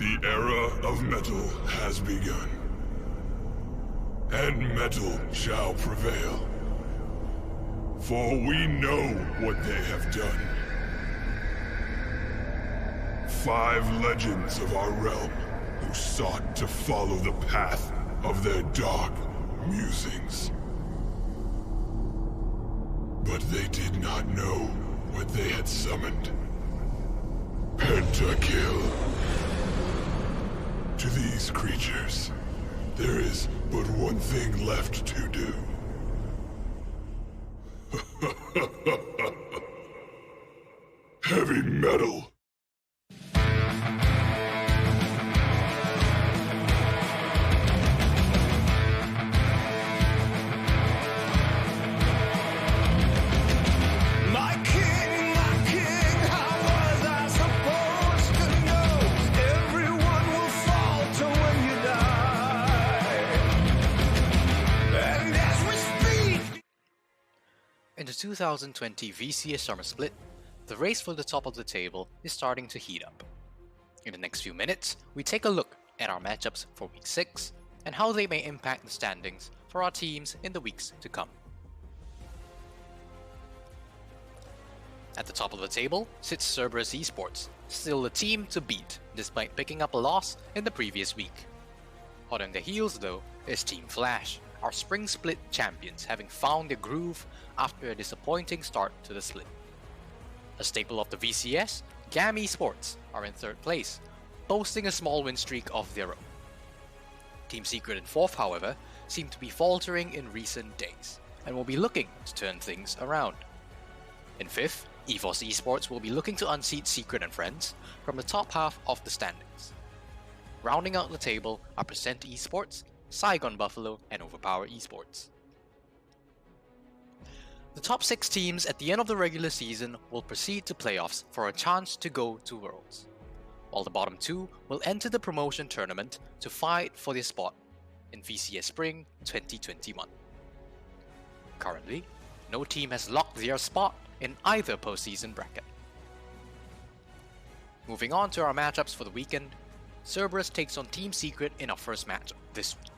The era of metal has begun, and metal shall prevail. For we know what they have done. 5 legends of our realm who sought to follow the path of their dark musings. But they did not know what they had summoned. Pentakill. To these creatures, there is but one thing left to do. Heavy metal. In the 2020 VCS Summer Split, the race for the top of the table is starting to heat up. In the next few minutes, we take a look at our matchups for Week 6 and how they may impact the standings for our teams in the weeks to come. At the top of the table sits Cerberus Esports, still the team to beat despite picking up a loss in the previous week. Hot on their heels though is Team Flash, our spring split champions, having found their groove after a disappointing start to the split. A staple of the VCS, 𝗀𝗵 Esports are in 3rd place, boasting a small win streak of their own. Team Secret in 4th, however, seem to be faltering in recent days, and will be looking to turn things around. In 5th, 𝗃 Esports will be looking to unseat Secret and Friends from the top half of the standings. Rounding out the table are Percent Esports, 𝗙𝗃𝗵𝗺, and 𝗀𝗏𝘀𝗵 Esports. The top 6 teams at the end of the regular season will proceed to playoffs for a chance to go to Worlds, while the bottom 2 will enter the promotion tournament to fight for their spot in VCS Spring 2021. Currently, no team has locked their spot in either postseason bracket. Moving on to our matchups for the weekend, Cerberus takes on Team Secret in our first match this week.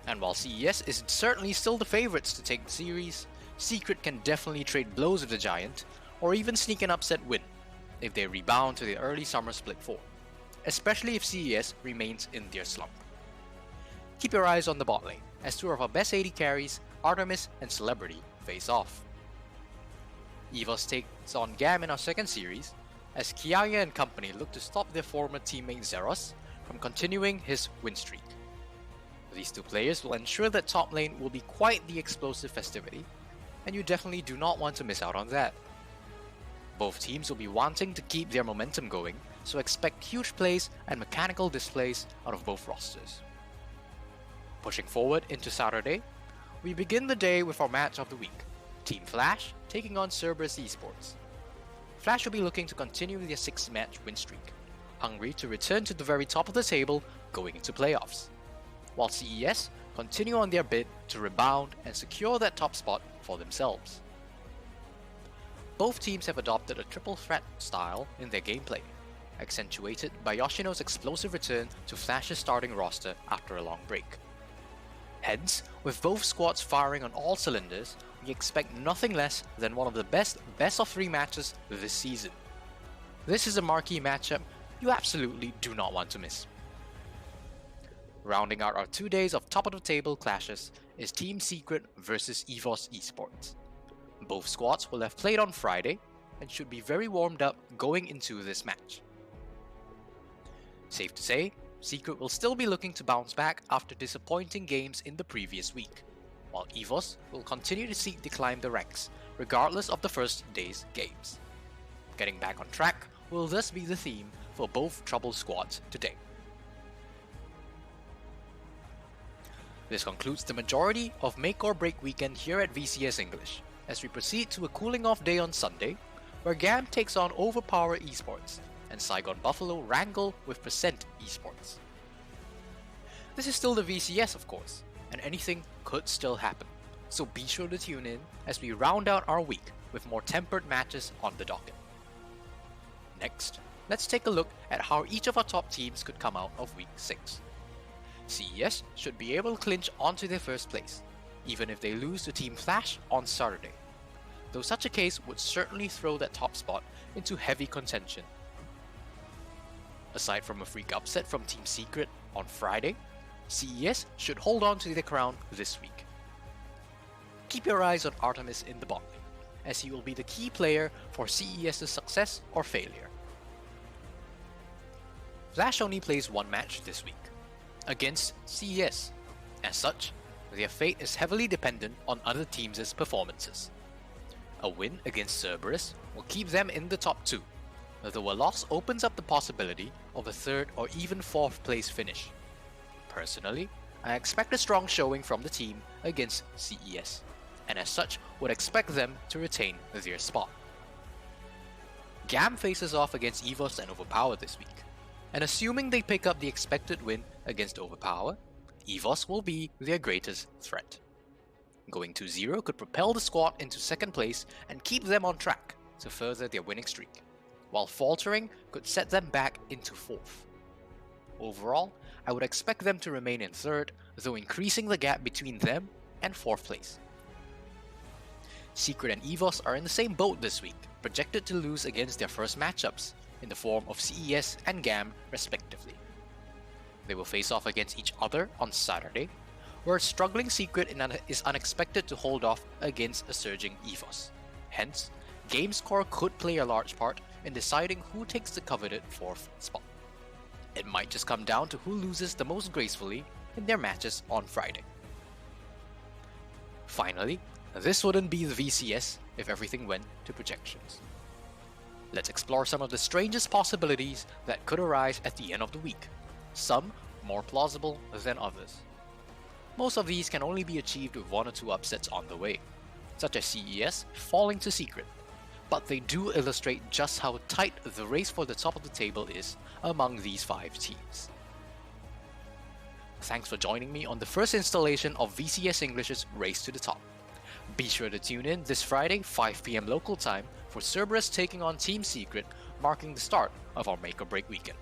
And while CES is certainly still the favourites to take the series, Secret can definitely trade blows with the Giant, or even sneak an upset win if they rebound to their early summer split form, especially if CES remains in their slump. Keep your eyes on the bot lane, as 2 of our best AD carries, Artemis and Celebrity, face off. 𝗃 takes on 𝗀𝗵 in our second series, as Kiaya and company look to stop their former teammate 𝗧𝗏 from continuing his win streak. These 2 players will ensure that top lane will be quite the explosive festivity, and you definitely do not want to miss out on that. Both teams will be wanting to keep their momentum going, so expect huge plays and mechanical displays out of both rosters. Pushing forward into Saturday, we begin the day with our match of the week, Team Flash taking on Cerberus Esports. Flash will be looking to continue their 6-match win streak, hungry to return to the very top of the table going into playoffs, while CES continue on their bid to rebound and secure that top spot for themselves. Both teams have adopted a triple threat style in their gameplay, accentuated by Yoshino's explosive return to Flash's starting roster after a long break. Hence, with both squads firing on all cylinders, we expect nothing less than one of the best of 3 matches this season. This is a marquee matchup you absolutely do not want to miss. Rounding out our 2 days of top of the table clashes is Team Secret versus 𝗃 Esports. Both squads will have played on Friday and should be very warmed up going into this match. Safe to say, Secret will still be looking to bounce back after disappointing games in the previous week, while 𝗃 will continue to seek to climb the ranks regardless of the first day's games. Getting back on track will thus be the theme for both troubled squads today. This concludes the majority of Make or Break weekend here at VCS English, as we proceed to a cooling off day on Sunday, where 𝗀𝗵 takes on 𝗀𝗏𝘀 Esports, and 𝗙𝗃𝗵𝗺 wrangle with Percent Esports. This is still the VCS of course, and anything could still happen, so be sure to tune in as we round out our week with more tempered matches on the docket. Next, let's take a look at how each of our top teams could come out of Week 6. CES should be able to clinch onto their first place, even if they lose to Team Flash on Saturday, though such a case would certainly throw that top spot into heavy contention. Aside from a freak upset from Team Secret on Friday, CES should hold on to their crown this week. Keep your eyes on Artemis in the bot lane, as he will be the key player for CES's success or failure. Flash only plays one match this week, against CES. As such, their fate is heavily dependent on other teams' performances. A win against 𝗬𝗎 will keep them in the top 2, though a loss opens up the possibility of a 3rd or even 4th place finish. Personally, I expect a strong showing from the team against CES, and as such would expect them to retain their spot. GAM faces off against 𝗧𝗲 and 𝗧𝗲𝗺 this week, and assuming they pick up the expected win against 𝗧𝗲𝗺, 𝗧𝗲 will be their greatest threat. Going 2-0 could propel the squad into 2nd place and keep them on track to further their winning streak, while faltering could set them back into 4th. Overall, I would expect them to remain in 3rd, though increasing the gap between them and 4th place. Secret and 𝗧𝗲 are in the same boat this week, projected to lose against their first matchups, in the form of CES and GAM respectively. They will face off against each other on Saturday, where a struggling Secret is unexpected to hold off against a surging 𝗧𝗲. Hence, game score could play a large part in deciding who takes the coveted 4th spot. It might just come down to who loses the most gracefully in their matches on Friday. Finally, this wouldn't be the VCS if everything went to projections. Let's explore some of the strangest possibilities that could arise at the end of the week, some more plausible than others. Most of these can only be achieved with 1 or 2 upsets on the way, such as CES falling to Secret, but they do illustrate just how tight the race for the top of the table is among these 5 teams. Thanks for joining me on the first installation of VCS English's Race to the Top. Be sure to tune in this Friday, 5 PM local time, for 𝗬𝗎 taking on Team Secret, marking the start of our make or break weekend.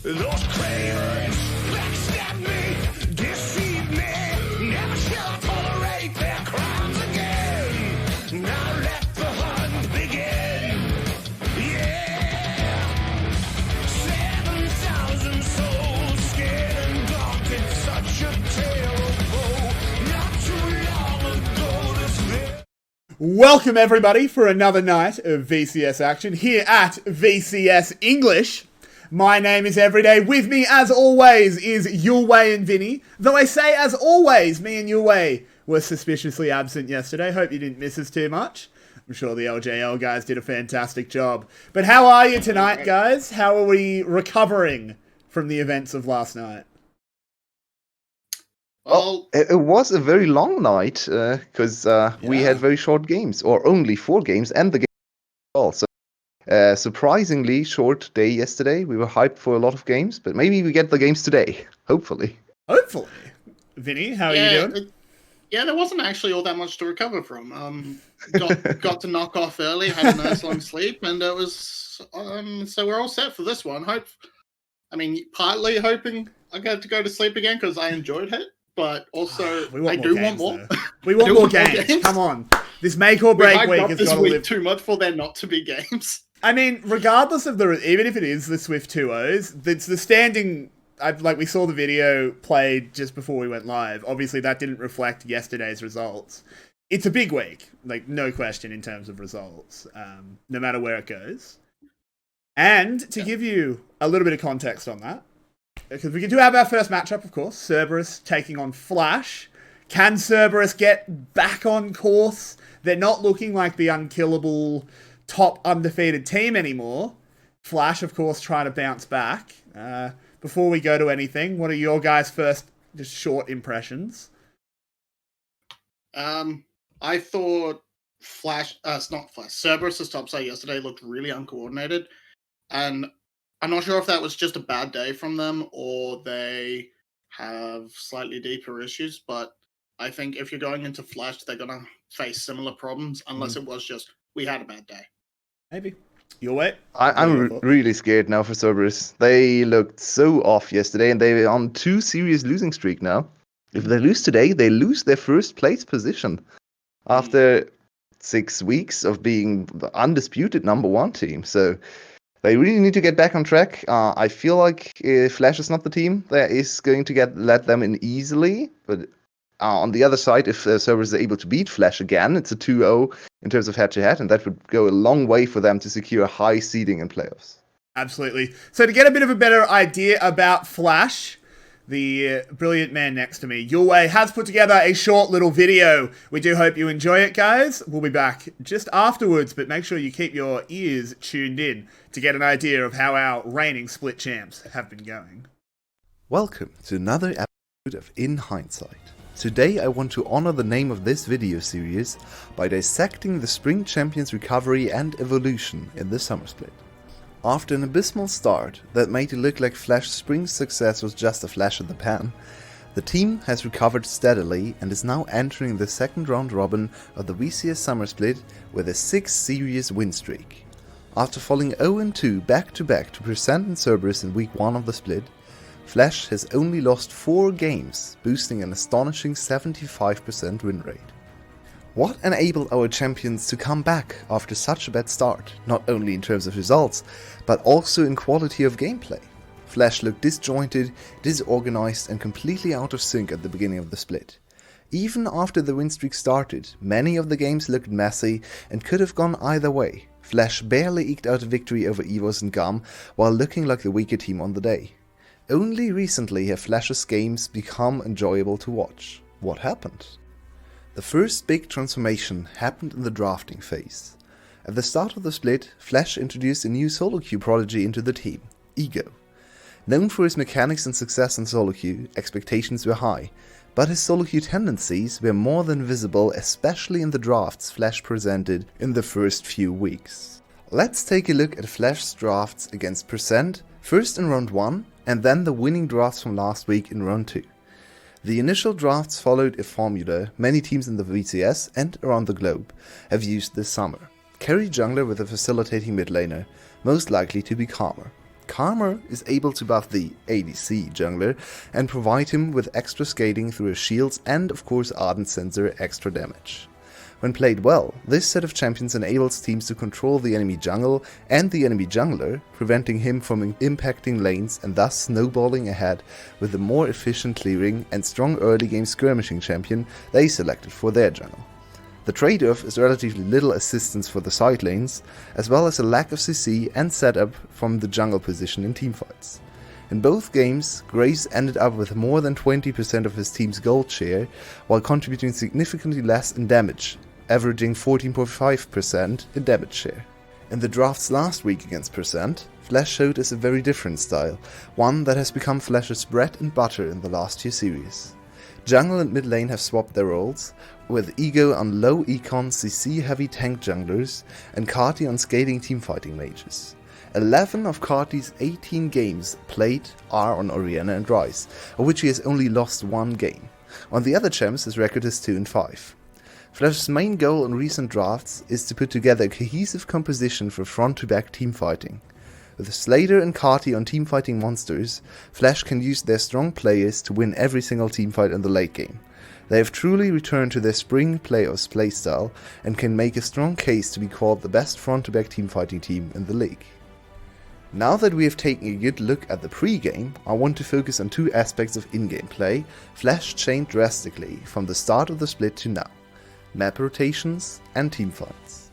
Those cravens backstab me, deceive me. Never shall I tolerate their crimes again. Now let the hunt begin. Yeah, 7,000 souls scared and daunted. Such a tale of woe. Not too long ago, this. Welcome everybody for another night of VCS action here at VCS English. My name is Everyday. With me, as always, is Yulwei and Vinnie. Though I say, as always, me and Yulwei were suspiciously absent yesterday. Hope you didn't miss us too much. I'm sure the LJL guys did a fantastic job. But how are you tonight, guys? How are we recovering from the events of last night? Well, it was a very long night because we had very short games, or only 4 games, and the game as well. So surprisingly short day yesterday. We were hyped for a lot of games, but maybe we get the games today. Hopefully. Hopefully. Vinnie, how are you doing? Yeah, there wasn't actually all that much to recover from. got to knock off early, had a nice long sleep, and it was so we're all set for this one. Partly hoping I get to go to sleep again because I enjoyed it, but also I do want more. We want more games. Come on, this make or break week has got to live too much for there not to be games. I mean, regardless of even if it is the Swift 2-0s, it's the standing. We saw the video played just before we went live. Obviously, that didn't reflect yesterday's results. It's a big week, no question in terms of results, no matter where it goes. And to give you a little bit of context on that, because we do have our first matchup, of course, 𝗬𝗲 taking on 𝗏𝗲. Can 𝗬𝗲 get back on course? They're not looking like the unkillable top undefeated team anymore. 𝗏𝗲, of course, trying to bounce back. Before we go to anything, what are your guys' first just short impressions? I thought 𝗏𝗲's top side yesterday looked really uncoordinated, and I'm not sure if that was just a bad day from them or they have slightly deeper issues, but I think if you're going into 𝗏𝗲, they're going to face similar problems unless it was just, we had a bad day. Maybe. Yulwei? I'm really scared now for 𝗬𝗲. They looked so off yesterday, and they're on 2 serious losing streak now. If they lose today, they lose their first place position after 6 weeks of being the undisputed number 1 team. So they really need to get back on track. I feel like if 𝗏𝗲 is not the team that is going to let them in easily, but on the other side, if 𝗬𝗲 is able to beat 𝗏𝗲 again, it's a 2-0 in terms of head-to-head, and that would go a long way for them to secure a high seeding in playoffs. Absolutely. So to get a bit of a better idea about 𝗏𝗲, the brilliant man next to me, Yulwei, has put together a short little video. We do hope you enjoy it, guys. We'll be back just afterwards, but make sure you keep your ears tuned in to get an idea of how our reigning split champs have been going. Welcome to another episode of In Hindsight. Today I want to honor the name of this video series by dissecting the Spring Champions recovery and evolution in the summer split. After an abysmal start that made it look like 𝗏𝗲's spring success was just a flash in the pan, the team has recovered steadily and is now entering the second round robin of the VCS summer split with a 6-series win streak. After falling 0-2 back-to-back to 𝗏𝗏 and 𝗬𝗲 in week 1 of the split, 𝗏𝗏 has only lost 4 games, boosting an astonishing 75% win rate. What enabled our champions to come back after such a bad start, not only in terms of results, but also in quality of gameplay? 𝗏𝗏 looked disjointed, disorganized and completely out of sync at the beginning of the split. Even after the win streak started, many of the games looked messy and could have gone either way. 𝗏𝗏 barely eked out a victory over 𝗧𝗏𝗺 and 𝗀𝗵 while looking like the weaker team on the day. Only recently have 𝗏𝗏's games become enjoyable to watch. What happened? The first big transformation happened in the drafting phase. At the start of the split, 𝗏𝗏 introduced a new solo queue prodigy into the team, Ego. Known for his mechanics and success in solo queue, expectations were high, but his solo queue tendencies were more than visible, especially in the drafts 𝗏𝗏 presented in the first few weeks. Let's take a look at 𝗏𝗏's drafts against 𝗏𝗏, first in round 1 and then the winning drafts from last week in round 2. The initial drafts followed a formula many teams in the VCS and around the globe have used this summer. Carry jungler with a facilitating mid laner, most likely to be 𝗏𝗏. 𝗏𝗏 is able to buff the ADC jungler and provide him with extra scaling through his shields and of course Ardent Sensor extra damage. When played well, this set of champions enables teams to control the enemy jungle and the enemy jungler, preventing him from impacting lanes and thus snowballing ahead with a more efficient clearing and strong early game skirmishing champion they selected for their jungle. The trade-off is relatively little assistance for the side lanes, as well as a lack of CC and setup from the jungle position in teamfights. In both games, Graves ended up with more than 20% of his team's gold share, while contributing significantly less in damage, averaging 14.5% in damage share. In the drafts last week against 𝗏𝗏, 𝗏𝗏 showed us a very different style, one that has become 𝗏𝗏's bread and butter in the last few series. Jungle and mid lane have swapped their roles, with Ego on low econ CC heavy tank junglers and 𝗏𝗏 on scaling teamfighting mages. 11 of 𝗏𝗏's 18 games played are on Orianna and Ryze, of which he has only lost 1 game. On the other champs his record is 2-5. Flash's main goal in recent drafts is to put together a cohesive composition for front-to-back teamfighting. With 𝗧𝗧𝗧 and 𝗏𝗏𝗺 on teamfighting monsters, Flash can use their strong players to win every single teamfight in the late game. They have truly returned to their spring playoffs playstyle and can make a strong case to be called the best front-to-back teamfighting team in the league. Now that we have taken a good look at the pre-game, I want to focus on two aspects of in-game play. Flash changed drastically from the start of the split to now: map rotations and teamfights.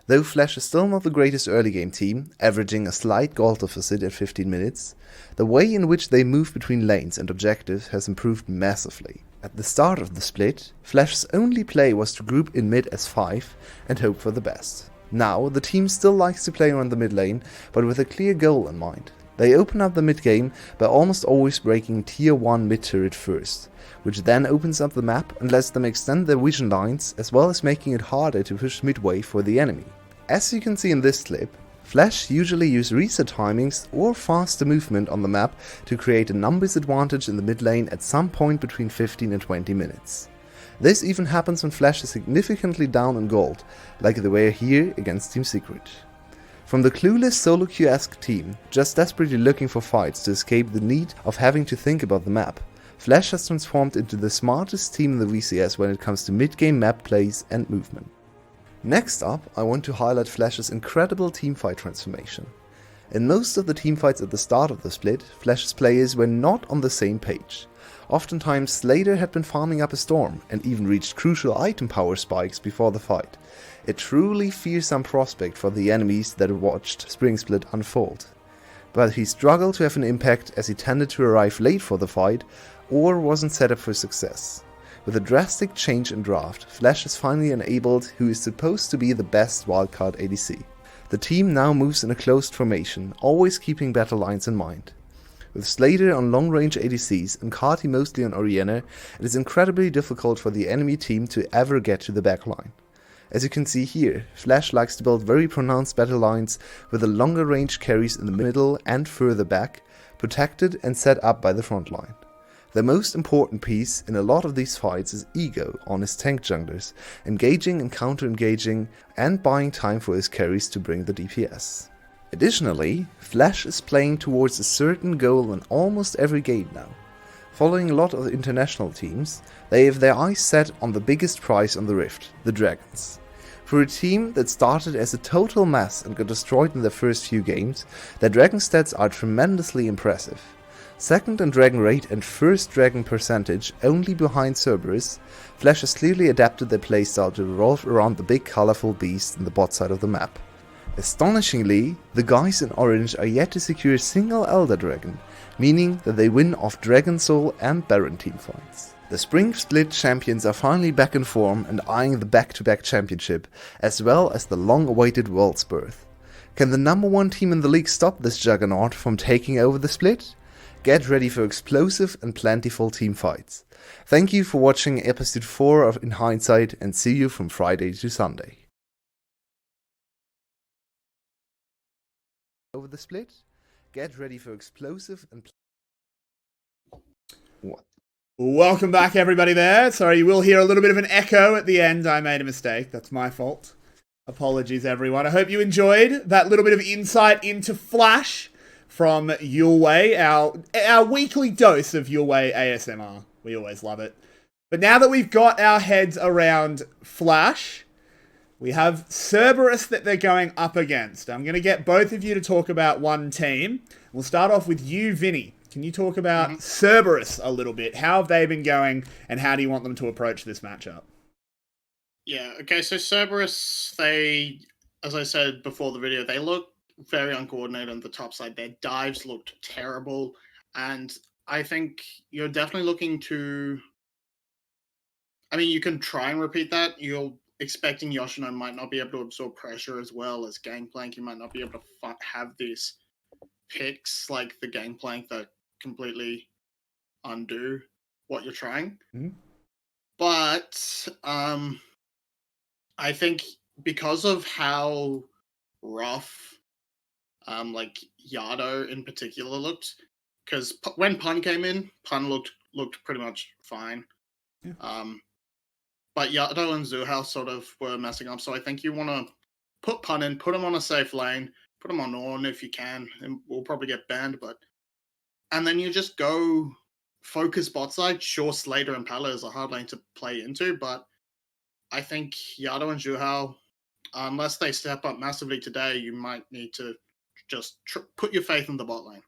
Though Flash is still not the greatest early game team, averaging a slight goal deficit at 15 minutes, the way in which they move between lanes and objectives has improved massively. At the start of the split, Flash's only play was to group in mid as 5 and hope for the best. Now, the team still likes to play around the mid lane, but with a clear goal in mind. They open up the mid game by almost always breaking tier 1 mid turret first, which then opens up the map and lets them extend their vision lines, as well as making it harder to push midway for the enemy. As you can see in this clip, Flash usually use reset timings or faster movement on the map to create a numbers advantage in the mid lane at some point between 15 and 20 minutes. This even happens when Flash is significantly down in gold, like they were here against Team Secret. From the clueless solo queue-esque team, just desperately looking for fights to escape the need of having to think about the map, Flash has transformed into the smartest team in the VCS when it comes to mid-game map plays and movement. Next up, I want to highlight Flash's incredible teamfight transformation. In most of the teamfights at the start of the split, Flash's players were not on the same page. Oftentimes, 𝗧𝗧𝗧 had been farming up a storm and even reached crucial item power spikes before the fight. A truly fearsome prospect for the enemies that watched Spring Split unfold. But he struggled to have an impact as he tended to arrive late for the fight or wasn't set up for success. With a drastic change in draft, Flash has finally enabled who is supposed to be the best wildcard ADC. The team now moves in a closed formation, always keeping battle lines in mind. With 𝗧𝗧𝗧 on long-range ADCs and 𝗏𝗏𝗺 mostly on Orianna, it is incredibly difficult for the enemy team to ever get to the backline. As you can see here, Flash likes to build very pronounced battle lines with the longer range carries in the middle and further back, protected and set up by the front line. The most important piece in a lot of these fights is ego on his tank junglers, engaging and counter-engaging and buying time for his carries to bring the DPS. Additionally, Flash is playing towards a certain goal in almost every game now. Following a lot of international teams, they have their eyes set on the biggest prize on the Rift, the Dragons. For a team that started as a total mess and got destroyed in their first few games, their Dragon stats are tremendously impressive. Second in Dragon rate and first Dragon percentage only behind Cerberus, Flash has clearly adapted their playstyle to revolve around the big colorful beast in the bot side of the map. Astonishingly, the guys in orange are yet to secure a single Elder Dragon, meaning that they win off Dragon Soul and Baron teamfights. The Spring Split champions are finally back in form and eyeing the back-to-back championship, as well as the long-awaited World's Birth. Can the number one team in the league stop this juggernaut from taking over the split? Get ready for explosive and plentiful team fights. Thank you for watching episode 4 of In Hindsight and see you from Friday to Sunday. Over the split? Get ready for explosive and What? Welcome back, everybody there. Sorry, you will hear a little bit of an echo at the end. I made a mistake. That's my fault. Apologies, everyone. I hope you enjoyed that little bit of insight into Flash from Yulwei, our weekly dose of Yulwei ASMR. We always love it. But now that we've got our heads around Flash, we have Cerberus that they're going up against. I'm going to get both of you to talk about one team. We'll start off with you, Vinny. Can you talk about Cerberus a little bit? How have they been going, and how do you want them to approach this matchup? Yeah, okay, so Cerberus, they, as I said before the video, they look very uncoordinated on the top side. Their dives looked terrible, and I think you're definitely looking to... I mean, you can try and repeat that. You're expecting Yoshino might not be able to absorb pressure as well as Gangplank. You might not be able to have these picks like the Gangplank that completely undo what you're trying. But I think because of how rough like Yado in particular looked, because when Pun came in, Pun looked pretty much fine. but Yado and 𝗧𝗲𝗺 sort of were messing up. So I think you want to put Pun in, put him on a safe lane, put him on Ornn if you can, and we'll probably get banned. And then you just go focus bot side. Sure, Slater and Pala is a hard lane to play into, but I think Yado and 𝗬𝗪, unless they step up massively today, you might need to just put your faith in the bot lane.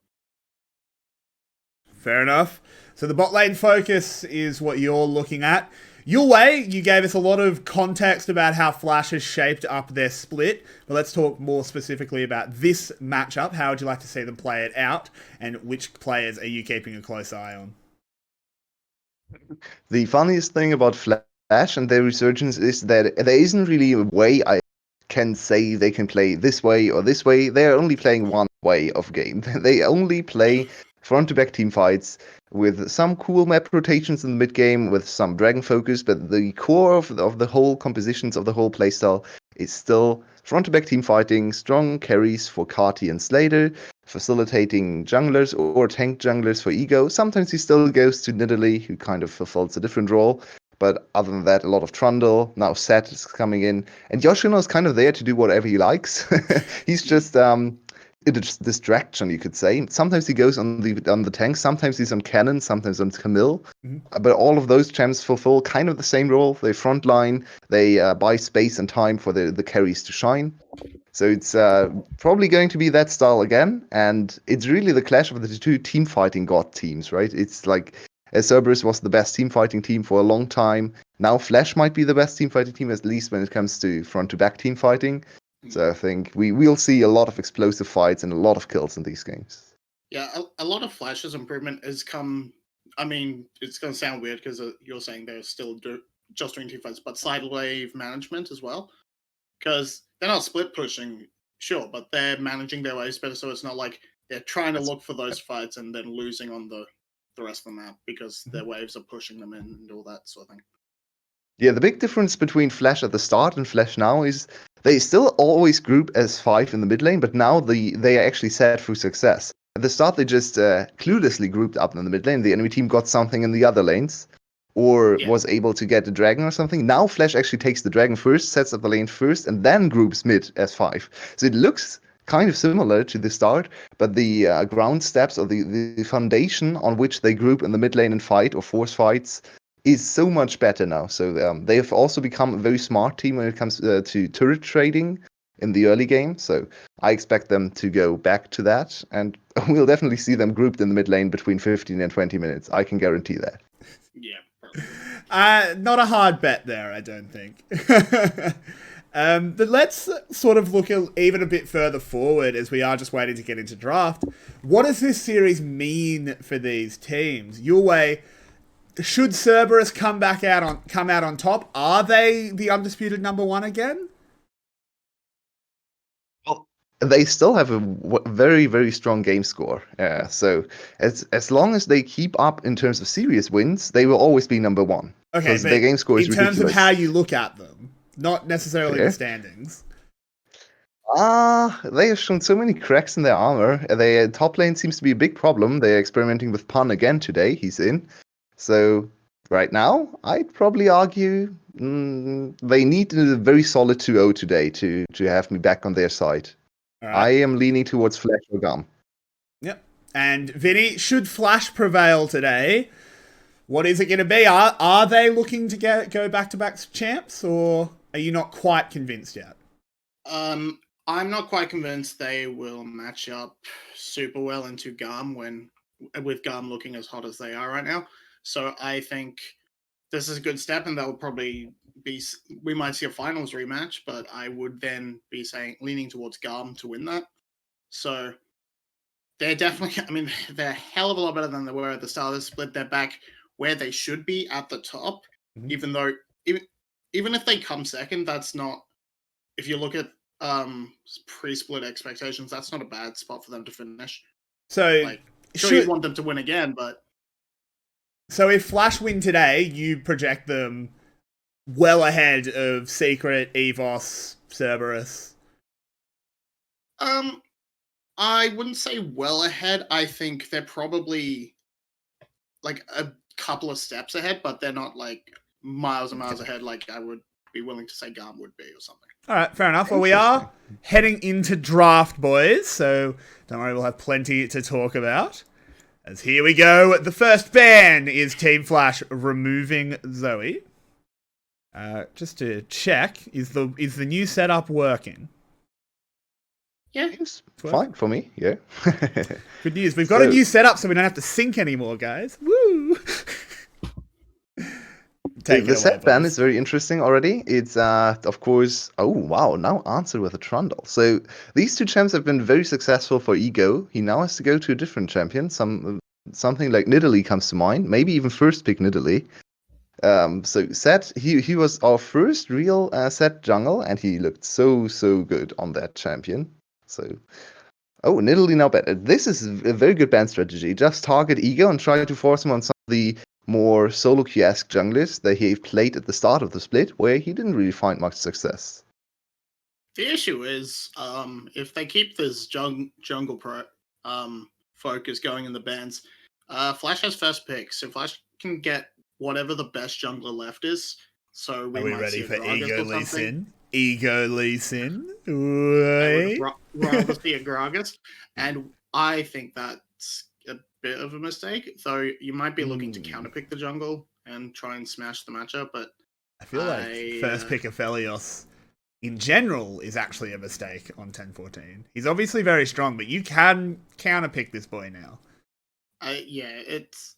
Fair enough. So the bot lane focus is what you're looking at. Yulwei, you gave us a lot of context about how Flash has shaped up their split, but let's talk more specifically about this matchup. How would you like to see them play it out, and which players are you keeping a close eye on? The funniest thing about Flash and their resurgence is that there isn't really a way I can say they can play this way or this way. They're only playing one way of game. They only play front-to-back team fights with some cool map rotations in the mid game, with some dragon focus, but the core of the whole compositions of the whole playstyle is still front-to-back team fighting, strong carries for 𝗏𝗏 and Slater, facilitating junglers or tank junglers for Ego. Sometimes he still goes to Nidalee, who kind of fulfills a different role. But other than that, a lot of Trundle. Now 𝗧𝗏 is coming in. And Yoshino is kind of there to do whatever he likes. He's just a distraction, you could say. Sometimes he goes on the tank, sometimes he's on cannon, sometimes on Camille. But all of those champs fulfill kind of the same role. They frontline, they buy space and time for the carries to shine. So it's probably going to be that style again. And it's really the clash of the two team fighting god teams, right? It's like Cerberus was the best team fighting team for a long time. Now Flash might be the best team fighting team, at least when it comes to front-to-back team fighting. So I think we'll see a lot of explosive fights and a lot of kills in these games. Yeah, a lot of Flash's improvement has come. I mean, it's going to sound weird because you're saying they're still just doing team fights, but side wave management as well. Because they're not split pushing, sure, but they're managing their waves better, so it's not like they're trying to look for those fights and then losing on the rest of the map because their waves are pushing them in and all that sort of thing. Yeah, the big difference between Flash at the start and Flash now is they still always group as 5 in the mid lane, but now they are actually set for success. At the start, they just cluelessly grouped up in the mid lane. The enemy team got something in the other lanes, or was able to get a dragon or something. Now Flash actually takes the dragon first, sets up the lane first, and then groups mid as 5. So it looks kind of similar to the start, but the ground steps or the foundation on which they group in the mid lane and fight or force fights is so much better now. So they have also become a very smart team when it comes to turret trading in the early game. So I expect them to go back to that, and we'll definitely see them grouped in the mid lane between 15 and 20 minutes. I can guarantee that. Yeah. Not a hard bet there, I don't think. But let's sort of look even a bit further forward, as we are just waiting to get into draft. What does this series mean for these teams? Yulwei, should Cerberus come out on top? Are they the undisputed number 1 again? Well, they still have a very, very strong game score. So as long as they keep up in terms of serious wins, they will always be number 1. Okay, because their game score is ridiculous. In terms of how you look at them, not necessarily the standings. They have shown so many cracks in their armor. Their top lane seems to be a big problem. They're experimenting with Pun again today. He's in. So right now, I'd probably argue they need a very solid 2-0 today to have me back on their side. Right. I am leaning towards Flash or Gum. Yep. And Vinnie, should Flash prevail today, what is it going to be? Are they looking to go back-to-back champs, or are you not quite convinced yet? I'm not quite convinced they will match up super well into 𝗀𝗏 with 𝗀𝗏 looking as hot as they are right now. So I think this is a good step, and that will probably be. We might see a finals rematch, but I would then be leaning towards 𝗀𝗏 to win that. So they're definitely. I mean, they're a hell of a lot better than they were at the start of the split. They're back where they should be at the top, even though even if they come second, that's not. If you look at pre-split expectations, that's not a bad spot for them to finish. So sure, you want them to win again, but. So if Flash win today, you project them well ahead of Secret, EVOS, Cerberus. I wouldn't say well ahead. I think they're probably like a couple of steps ahead, but they're not like miles and miles ahead, like I would be willing to say Garm would be or something. All right, fair enough. Well, we are heading into draft, boys, so don't worry, we'll have plenty to talk about. As here we go, the first ban is Team Flash removing Zoe. Just to check, is the new setup working? Yeah, It's fine for me, yeah. Good news. We've got a new setup, so we don't have to sync anymore, guys. Woo! The set ban is very interesting already. It's, of course... Oh, wow, now answered with a Trundle. So these two champs have been very successful for Ego. He now has to go to a different champion. Something like Nidalee comes to mind. Maybe even first pick Nidalee. So Set, he was our first real Set jungle, and he looked so good on that champion. So... Oh, Nidalee now better. This is a very good ban strategy. Just target Ego and try to force him on some of the more solo queue-esque junglers that he played at the start of the split, where he didn't really find much success. the issue is if they keep this jungle focus going in the bans, Flash has first pick, so Flash can get whatever the best jungler left is. So Are we might ready see for Gragas Ego or Lee something. Sin? Ego Lee Sin? I would rather see a Gragas, and I think that's a bit of a mistake. Though you might be looking to counterpick the jungle and try and smash the matchup, but I feel like first pick of 𝗙𝗺𝗺 in general is actually a mistake on 10-14. He's obviously very strong, but you can counterpick this boy now. Yeah,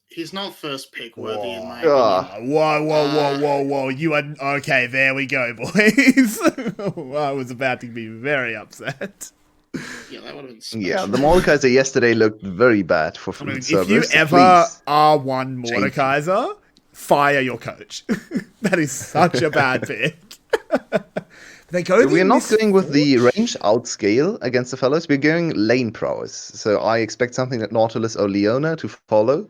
he's not first pick worthy in my opinion. Whoa. You are... Okay, there we go, boys. I was about to be very upset. Yeah, that would have been special. Yeah, the Mordekaiser yesterday looked very bad for I mean, Servers. if you so ever please are one change it. Mordekaiser, fire your coach. That is such a bad pick. They go. We're not going with the range outscale against the fellows. We're going lane prowess. So I expect something like Nautilus or Leona to follow.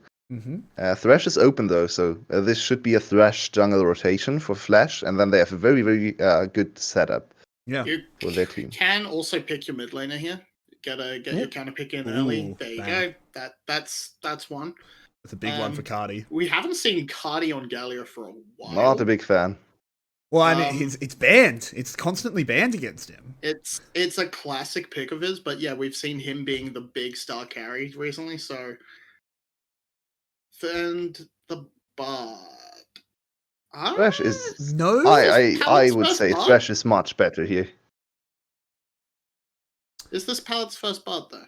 Thresh is open though, so this should be a Thresh jungle rotation for Flash, and then they have a very, very good setup Yeah. You for their team. can also pick your mid laner here. Get your counter pick in early. Ooh, There you bang. go. That's one. That's a big one for Cardi. We haven't seen Cardi on Gallia for a while. Not a big fan. Well, I mean, it's banned. It's constantly banned against him. It's a classic pick of his, but yeah, we've seen him being the big star carry recently. So, and the Bard. Thresh is... No. I would first say Bard? Thresh is much better here. Is this Palad's first Bard though?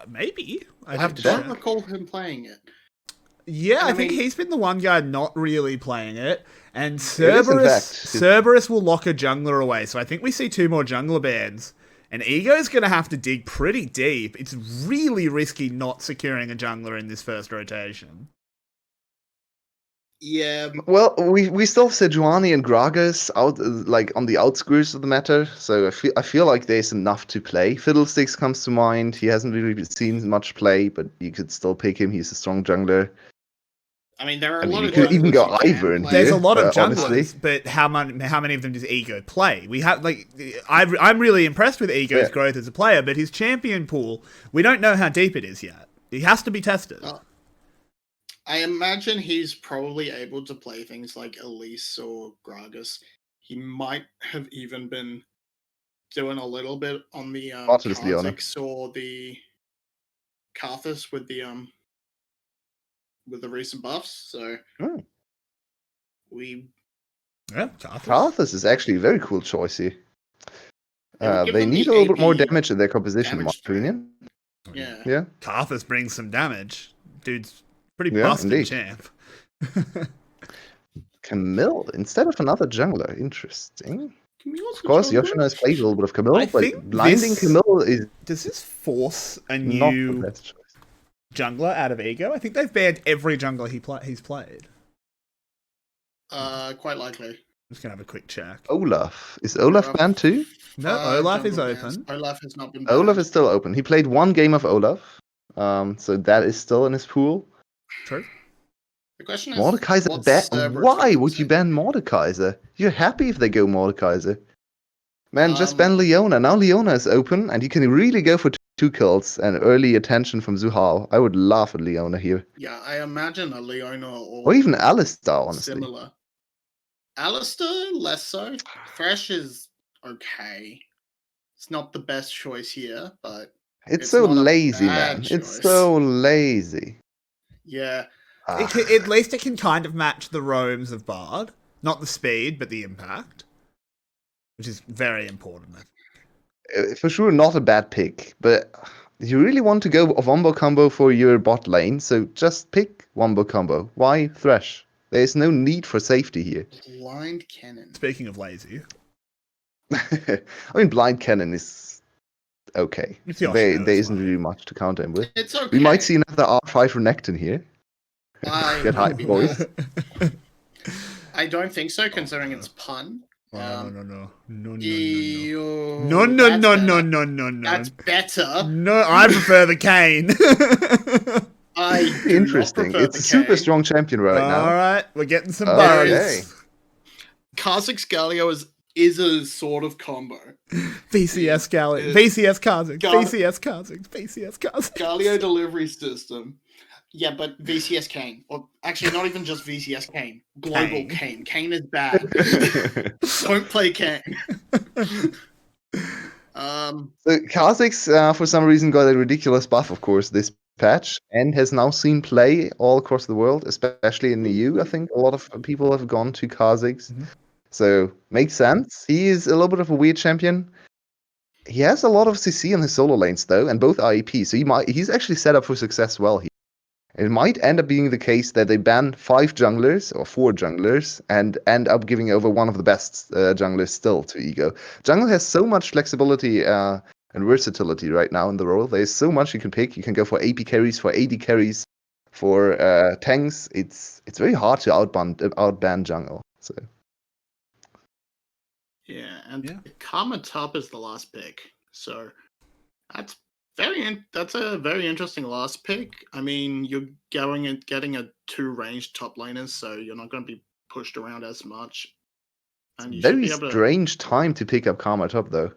Maybe. I'd I have to don't check. recall him playing it. Yeah, I think mean- he's been the one guy not really playing it. And is, in Cerberus will lock a jungler away. So I think we see 2 more jungler bans. And Ego's going to have to dig pretty deep. It's really risky not securing a jungler in this first rotation. Yeah, Well, we still have Sejuani and Gragas out like on the outskirts of the matter, so I feel like there's enough to play. Fiddlesticks comes to mind. He hasn't really seen much play, but you could still pick him. He's a strong jungler. I mean there are I a mean, lot you of could even go junglers you can Ivern play. There's here. a lot of honestly. junglers, but how many of them does Ego play? We have I'm really impressed with Ego's growth as a player, but his champion pool, we don't know how deep it is yet. It has to be tested. I imagine he's probably able to play things like Elise or Gragas. He might have even been doing a little bit on the Nautilus Leona. Kha'Zix or the Karthus with the recent buffs. So we Yeah, Karthus. Karthus is actually a very cool choice here. Yeah, give They them need the a little bit more AP damage in their composition, in my damage threat. opinion. yeah. Yeah. Karthus brings some damage. Dude's pretty Yeah, busted indeed. champ. Camille instead of another jungler. Interesting. Camille's Of course, a jungler? Yoshino has played a little bit of Camille, I but think blinding this- Camille is Does this force a not the new best choice. jungler out of Ego? I think they've banned every jungler he's played. Quite likely. I'm just gonna have a quick check. Olaf. Is Olaf banned too? No, 5 Olaf is jungle bans. open. Olaf has not been Olaf banned. is still open. He played one game of Olaf, so that is still in his pool. True. The question is, Mordekaiser what's ban. Cerberus Why going to would you say? ban Mordekaiser? You're happy if they go Mordekaiser. Man, just Um, ban Leona. Now Leona is open, and you can really go for 2 kills and early attention from 𝗬𝗲. I would laugh at Leona here. Yeah, I imagine a Leona Or even Alistar, honestly. similar Alistair, less so. Thresh is okay. It's not the best choice here, but It's so not a lazy, bad man. It's choice. so lazy. Yeah. At least it can kind of match the roams of Bard. Not the speed, but the impact. Which is very important. For sure, not a bad pick, but you really want to go a Wombo combo for your bot lane, so just pick Wombo combo. Why Thresh? There's no need for safety here. Blind Cannon. Speaking of lazy. I mean, Blind Cannon is okay. It's There isn't really much to counter him with. It's okay. We might see another R5 Renekton here. Get hype, boys. I don't think so, considering it's pun. No. That's better. No, I prefer the Cane. Interesting. It's a super strong champion right now. Alright, we're getting some bugs. Okay. 𝗏𝗃 Galio is a sort of combo. VCS Galio. VCS 𝗏𝗃. VCS 𝗏𝗃. VCS 𝗏𝗃. Galio delivery system. Yeah, but VCS Kane. Or actually, not even just VCS Kane. Global Kane. Kane is bad. Don't play Kane. So 𝗏𝗃, for some reason, got a ridiculous buff, of course, this patch, and has now seen play all across the world, especially in the EU. I think a lot of people have gone to 𝗏𝗃. So, makes sense. He is a little bit of a weird champion. He has a lot of CC in his solo lanes, though, and both are EP, so he's actually set up for success well here. It might end up being the case that they ban 5 junglers, or 4 junglers, and end up giving over one of the best junglers still to Ego. Jungle has so much flexibility and versatility right now in the role. There's so much you can pick. You can go for AP carries, for AD carries, for tanks. It's very hard to outban jungle. So. Yeah, and 𝗏𝗏 top is the last pick. So that's a very interesting last pick. I mean, you're getting a 2 ranged top laners, so you're not going to be pushed around as much. And you Very should be able strange time to pick up 𝗏𝗏 top, though.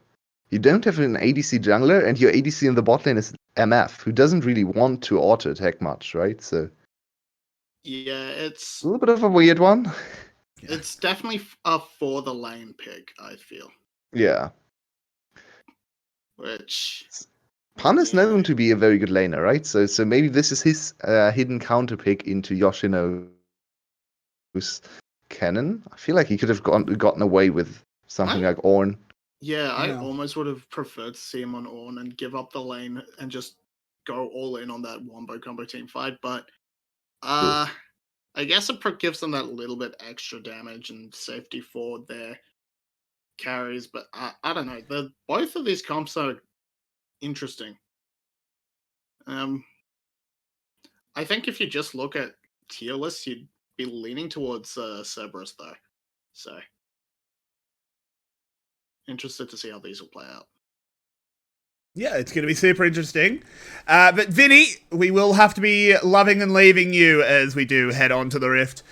You don't have an ADC jungler, and your ADC in the bot lane is MF, who doesn't really want to auto attack much, right? So yeah, it's a little bit of a weird one. It's definitely a for the lane pick, I feel. Yeah. Which Pan is known to be a very good laner, right? So maybe this is his hidden counter pick into Yoshino's cannon. I feel like he could have gotten away with something like Ornn. Yeah, I almost would have preferred to see him on Ornn and give up the lane and just go all in on that Wombo combo team fight, but I guess it gives them that little bit extra damage and safety for their carries, but I don't know. Both of these comps are interesting. I think if you just look at tier lists, you'd be leaning towards Cerberus, though. So, interested to see how these will play out. Yeah, it's going to be super interesting. But Vinny, we will have to be loving and leaving you as we do head on to the Rift.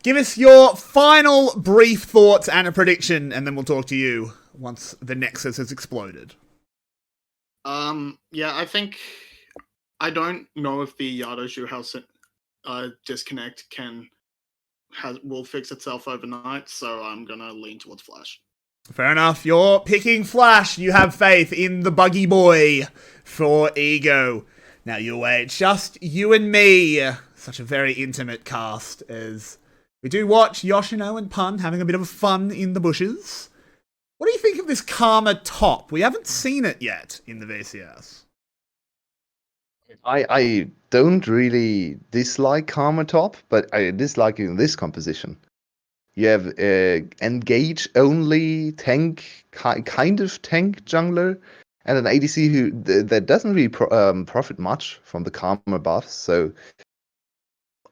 Give us your final brief thoughts and a prediction, and then we'll talk to you once the Nexus has exploded. Yeah, I don't know if the 𝗏𝗏 disconnect will fix itself overnight, so I'm gonna lean towards Flash. Fair enough. You're picking Flash. You have faith in the buggy boy for Ego. Now, Yulwei, it's just you and me. Such a very intimate cast as we do watch Yoshino and Pun having a bit of fun in the bushes. What do you think of this 𝗏𝗏 top? We haven't seen it yet in the VCS. I don't really dislike 𝗏𝗏 top, but I dislike it in this composition. You have engage only tank, kind of tank jungler, and an ADC that doesn't really profit much from the 𝗏𝗏 buffs. So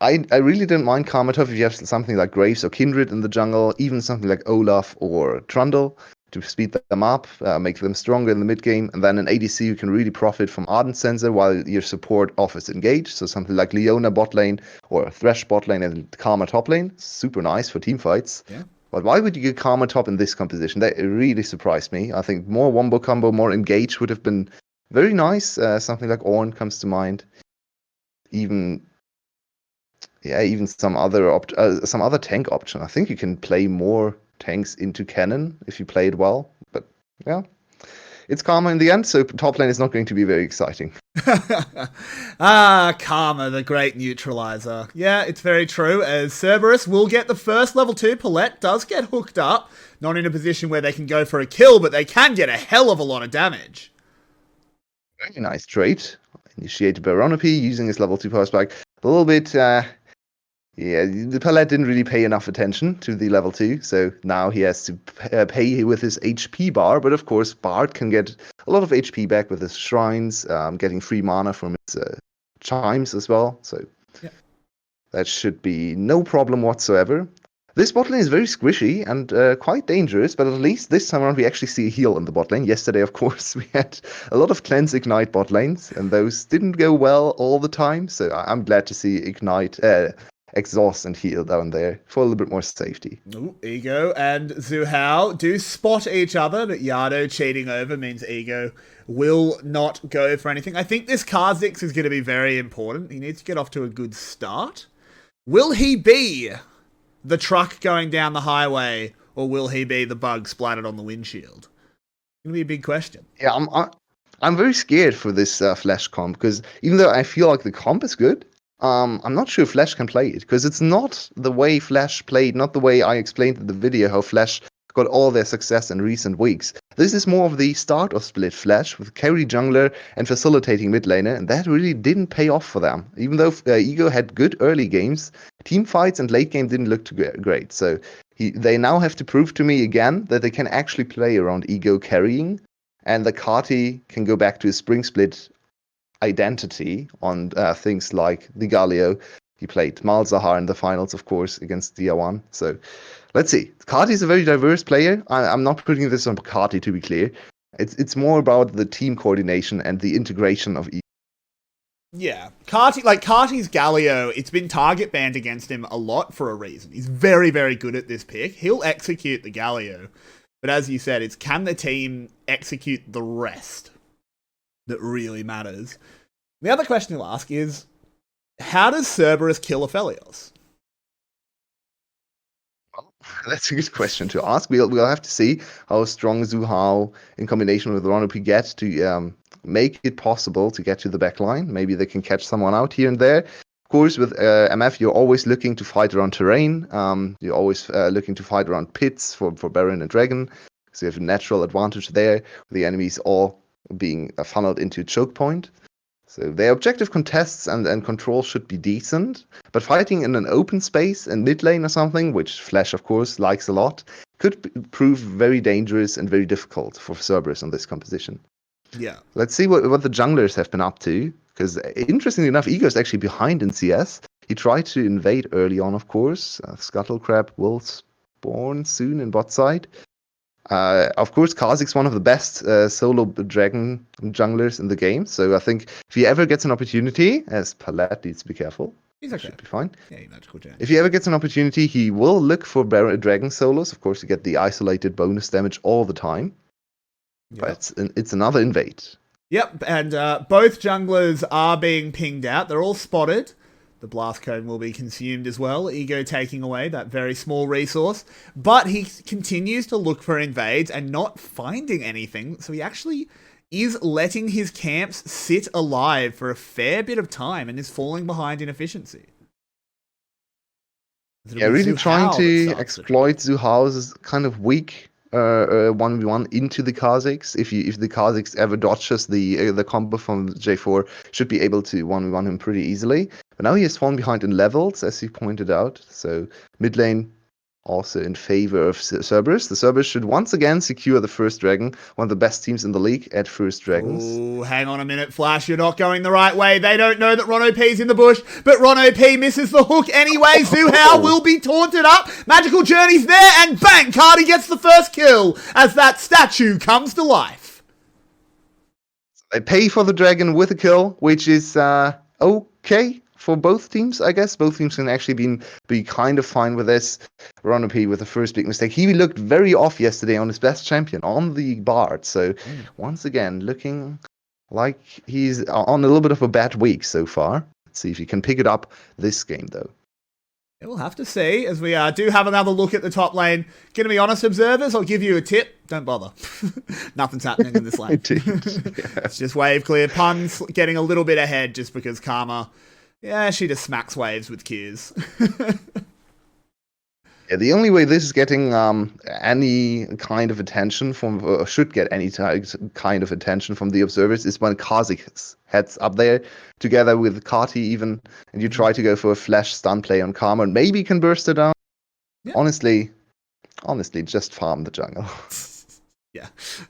I really don't mind 𝗏𝗏 top if you have something like Graves or Kindred in the jungle, even something like Olaf or Trundle to speed them up, make them stronger in the mid game, and then an ADC who can really profit from Ardent Sensor while your support offers engage. So something like Leona bot lane or Thresh bot lane and 𝗏𝗏 top lane. Super nice for team fights. Yeah. But why would you get 𝗏𝗏 top in this composition? That really surprised me. I think more Wombo combo, more engage would have been very nice. Something like Ornn comes to mind. Even Yeah, even some other tank option. I think you can play more tanks into cannon if you play it well. But yeah, it's 𝗏𝗵 in the end, so top lane is not going to be very exciting. 𝗏𝗵, the great neutralizer. Yeah, it's very true, as 𝗬𝗺 will get the first level 2. 𝗏𝗺 does get hooked up. Not in a position where they can go for a kill, but they can get a hell of a lot of damage. Very nice trade. Initiated by 𝗀𝗏 using his level 2 power spike. A little bit, yeah, the 𝗏𝗺 didn't really pay enough attention to the level 2, so now he has to pay with his HP bar. But of course, Bard can get a lot of HP back with his shrines, getting free mana from his chimes as well. So yeah, that should be no problem whatsoever. This bot lane is very squishy and quite dangerous, but at least this time around we actually see a heal in the bot lane. Yesterday, of course, we had a lot of cleanse ignite bot lanes, and those didn't go well all the time. So I'm glad to see ignite, exhaust, and heal down there for a little bit more safety. Ooh, Ego and 𝗬𝗏 do spot each other, but Yardo cheating over means Ego will not go for anything. I think this 𝗏𝗺 is going to be very important. He needs to get off to a good start. Will he be the truck going down the highway, or will he be the bug splattered on the windshield? It's going to be a big question. Yeah, I'm very scared for this Flash comp, because even though I feel like the comp is good, I'm not sure Flash can play it, because it's not the way Flash played, not the way I explained in the video how Flash got all their success in recent weeks. This is more of the start of split Flash with carry jungler and facilitating mid laner, and that really didn't pay off for them. Even though Ego had good early games, team fights and late game didn't look too great. So they now have to prove to me again that they can actually play around Ego carrying, and the 𝗏𝗏 can go back to his spring split identity on things like the Galio. He played 𝗲𝗀 in the finals, of course, against 𝗬𝗀. So let's see. 𝗏𝗏 is a very diverse player. I'm not putting this on 𝗏𝗏, to be clear. It's more about the team coordination and the integration of each. Yeah, 𝗏𝗏's Galio, it's been target banned against him a lot for a reason. He's very, very good at this pick. He'll execute the Galio. But as you said, it's can the team execute the rest that really matters. The other question to ask is, how does 𝗬𝗺 kill 𝗏𝗺? Well, that's a good question to ask. We'll have to see how strong 𝗬𝗏 in combination with 𝗀𝗏 gets to make it possible to get to the back line. Maybe they can catch someone out here and there. Of course, with MF, you're always looking to fight around terrain. You're always looking to fight around pits for Baron and Dragon. So you have a natural advantage there, with the enemies all being funneled into a choke point. So their objective contests and control should be decent, but fighting in an open space in mid lane or something, which Flash of course likes a lot, could prove very dangerous and very difficult for 𝗬𝗺 on this composition. Yeah. Let's see what the junglers have been up to, because interestingly enough, Ego is actually behind in CS. He tried to invade early on, of course. 𝗙𝗏𝗺 will spawn soon in bot side. Of course, 𝗏𝗺 is one of the best solo dragon junglers in the game, so I think if he ever gets an opportunity, as 𝗏𝗺 needs to be careful, He's okay. should be fine. Yeah, he magical jam. If he ever gets an opportunity, he will look for dragon solos. Of course, you get the isolated bonus damage all the time, but it's another invade. Yep, and both junglers are being pinged out. They're all spotted. The blast cone will be consumed as well, Ego taking away that very small resource. But he continues to look for invades and not finding anything, so he actually is letting his camps sit alive for a fair bit of time and is falling behind in efficiency. Yeah, really trying to exploit 𝗬𝗏's kind of weak 1v1 into the 𝗏𝗺s. If the 𝗏𝗺s ever dodges the combo from 𝗧𝗏4, should be able to 1v1 him pretty easily. But now he has fallen behind in levels, as you pointed out. So mid lane also in favor of 𝗬𝗺. The 𝗬𝗺 should once again secure the first dragon, one of the best teams in the league at first dragons. Oh, hang on a minute, Flash, you're not going the right way. They don't know that 𝗀𝗏's in the bush, but 𝗀𝗏 misses the hook anyway. 𝗬𝗏 will be taunted up. Magical Journey's there, and bang, 𝗏𝗏 gets the first kill as that statue comes to life. They pay for the dragon with a kill, which is okay for both teams, I guess. Both teams can actually be kind of fine with this. 𝗀𝗏 with the first big mistake. He looked very off yesterday on his best champion, on the Bard. So once again, looking like he's on a little bit of a bad week so far. Let's see if he can pick it up this game, though. We'll have to see, as we do have another look at the top lane. Gonna be honest, observers, I'll give you a tip. Don't bother. Nothing's happening in this lane. It's just wave clear. Pun's getting a little bit ahead just because Karma, she just smacks waves with Qs. Yeah, the only way this is getting any kind of attention from, or should get any kind of attention from the observers, is when 𝗂𝗃 heads up there together with 𝗁𝗃 even, and you try to go for a flash stun play on Karma, and maybe you can burst it down. Yeah. Honestly, just farm the jungle. Yeah,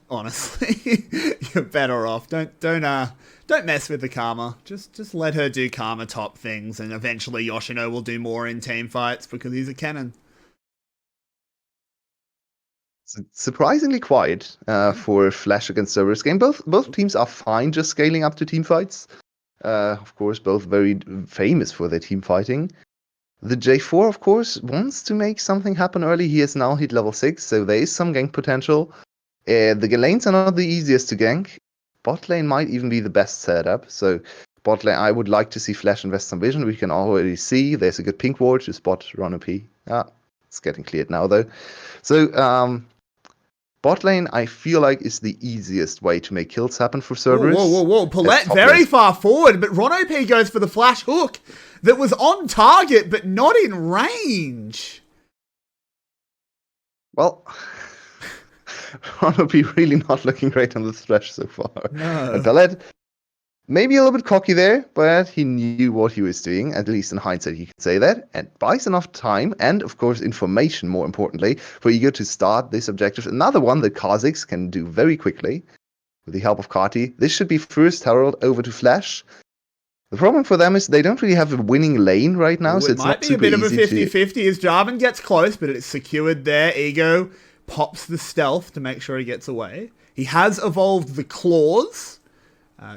honestly, you're better off. Don't mess with the Karma. Just let her do Karma top things, and eventually Yoshino will do more in team fights because he's a cannon. Surprisingly quiet for Flash against Cerberus game. Both teams are fine just scaling up to team fights. Of course, both very famous for their team fighting. The J4, of course, wants to make something happen early. He has now hit level 6, so there is some gank potential. The lanes are not the easiest to gank. Bot lane might even be the best setup. So bot lane, I would like to see Flash invest some vision. We can already see there's a good pink ward to spot 𝗀𝗃. It's getting cleared now, though. So, bot lane, I feel like, is the easiest way to make kills happen for Cerberus. Whoa. 𝗃𝗏 very far forward, but 𝗀𝗃 goes for the flash hook that was on target, but not in range. Well, 𝗀𝗃 really not looking great on the Thresh so far. No. 𝗃𝗏, maybe a little bit cocky there, but he knew what he was doing. At least in hindsight, you can say that. And buys enough time and, of course, information, more importantly, for Ego to start this objective. Another one that 𝗂𝗃 can do very quickly with the help of 𝗁𝗃. This should be first herald over to Flash. The problem for them is they don't really have a winning lane right now, so it's not super easy. It might be a bit of a 50-50 as 𝗂𝗏 gets close, but it's secured there. Ego pops the stealth to make sure he gets away. He has evolved the claws.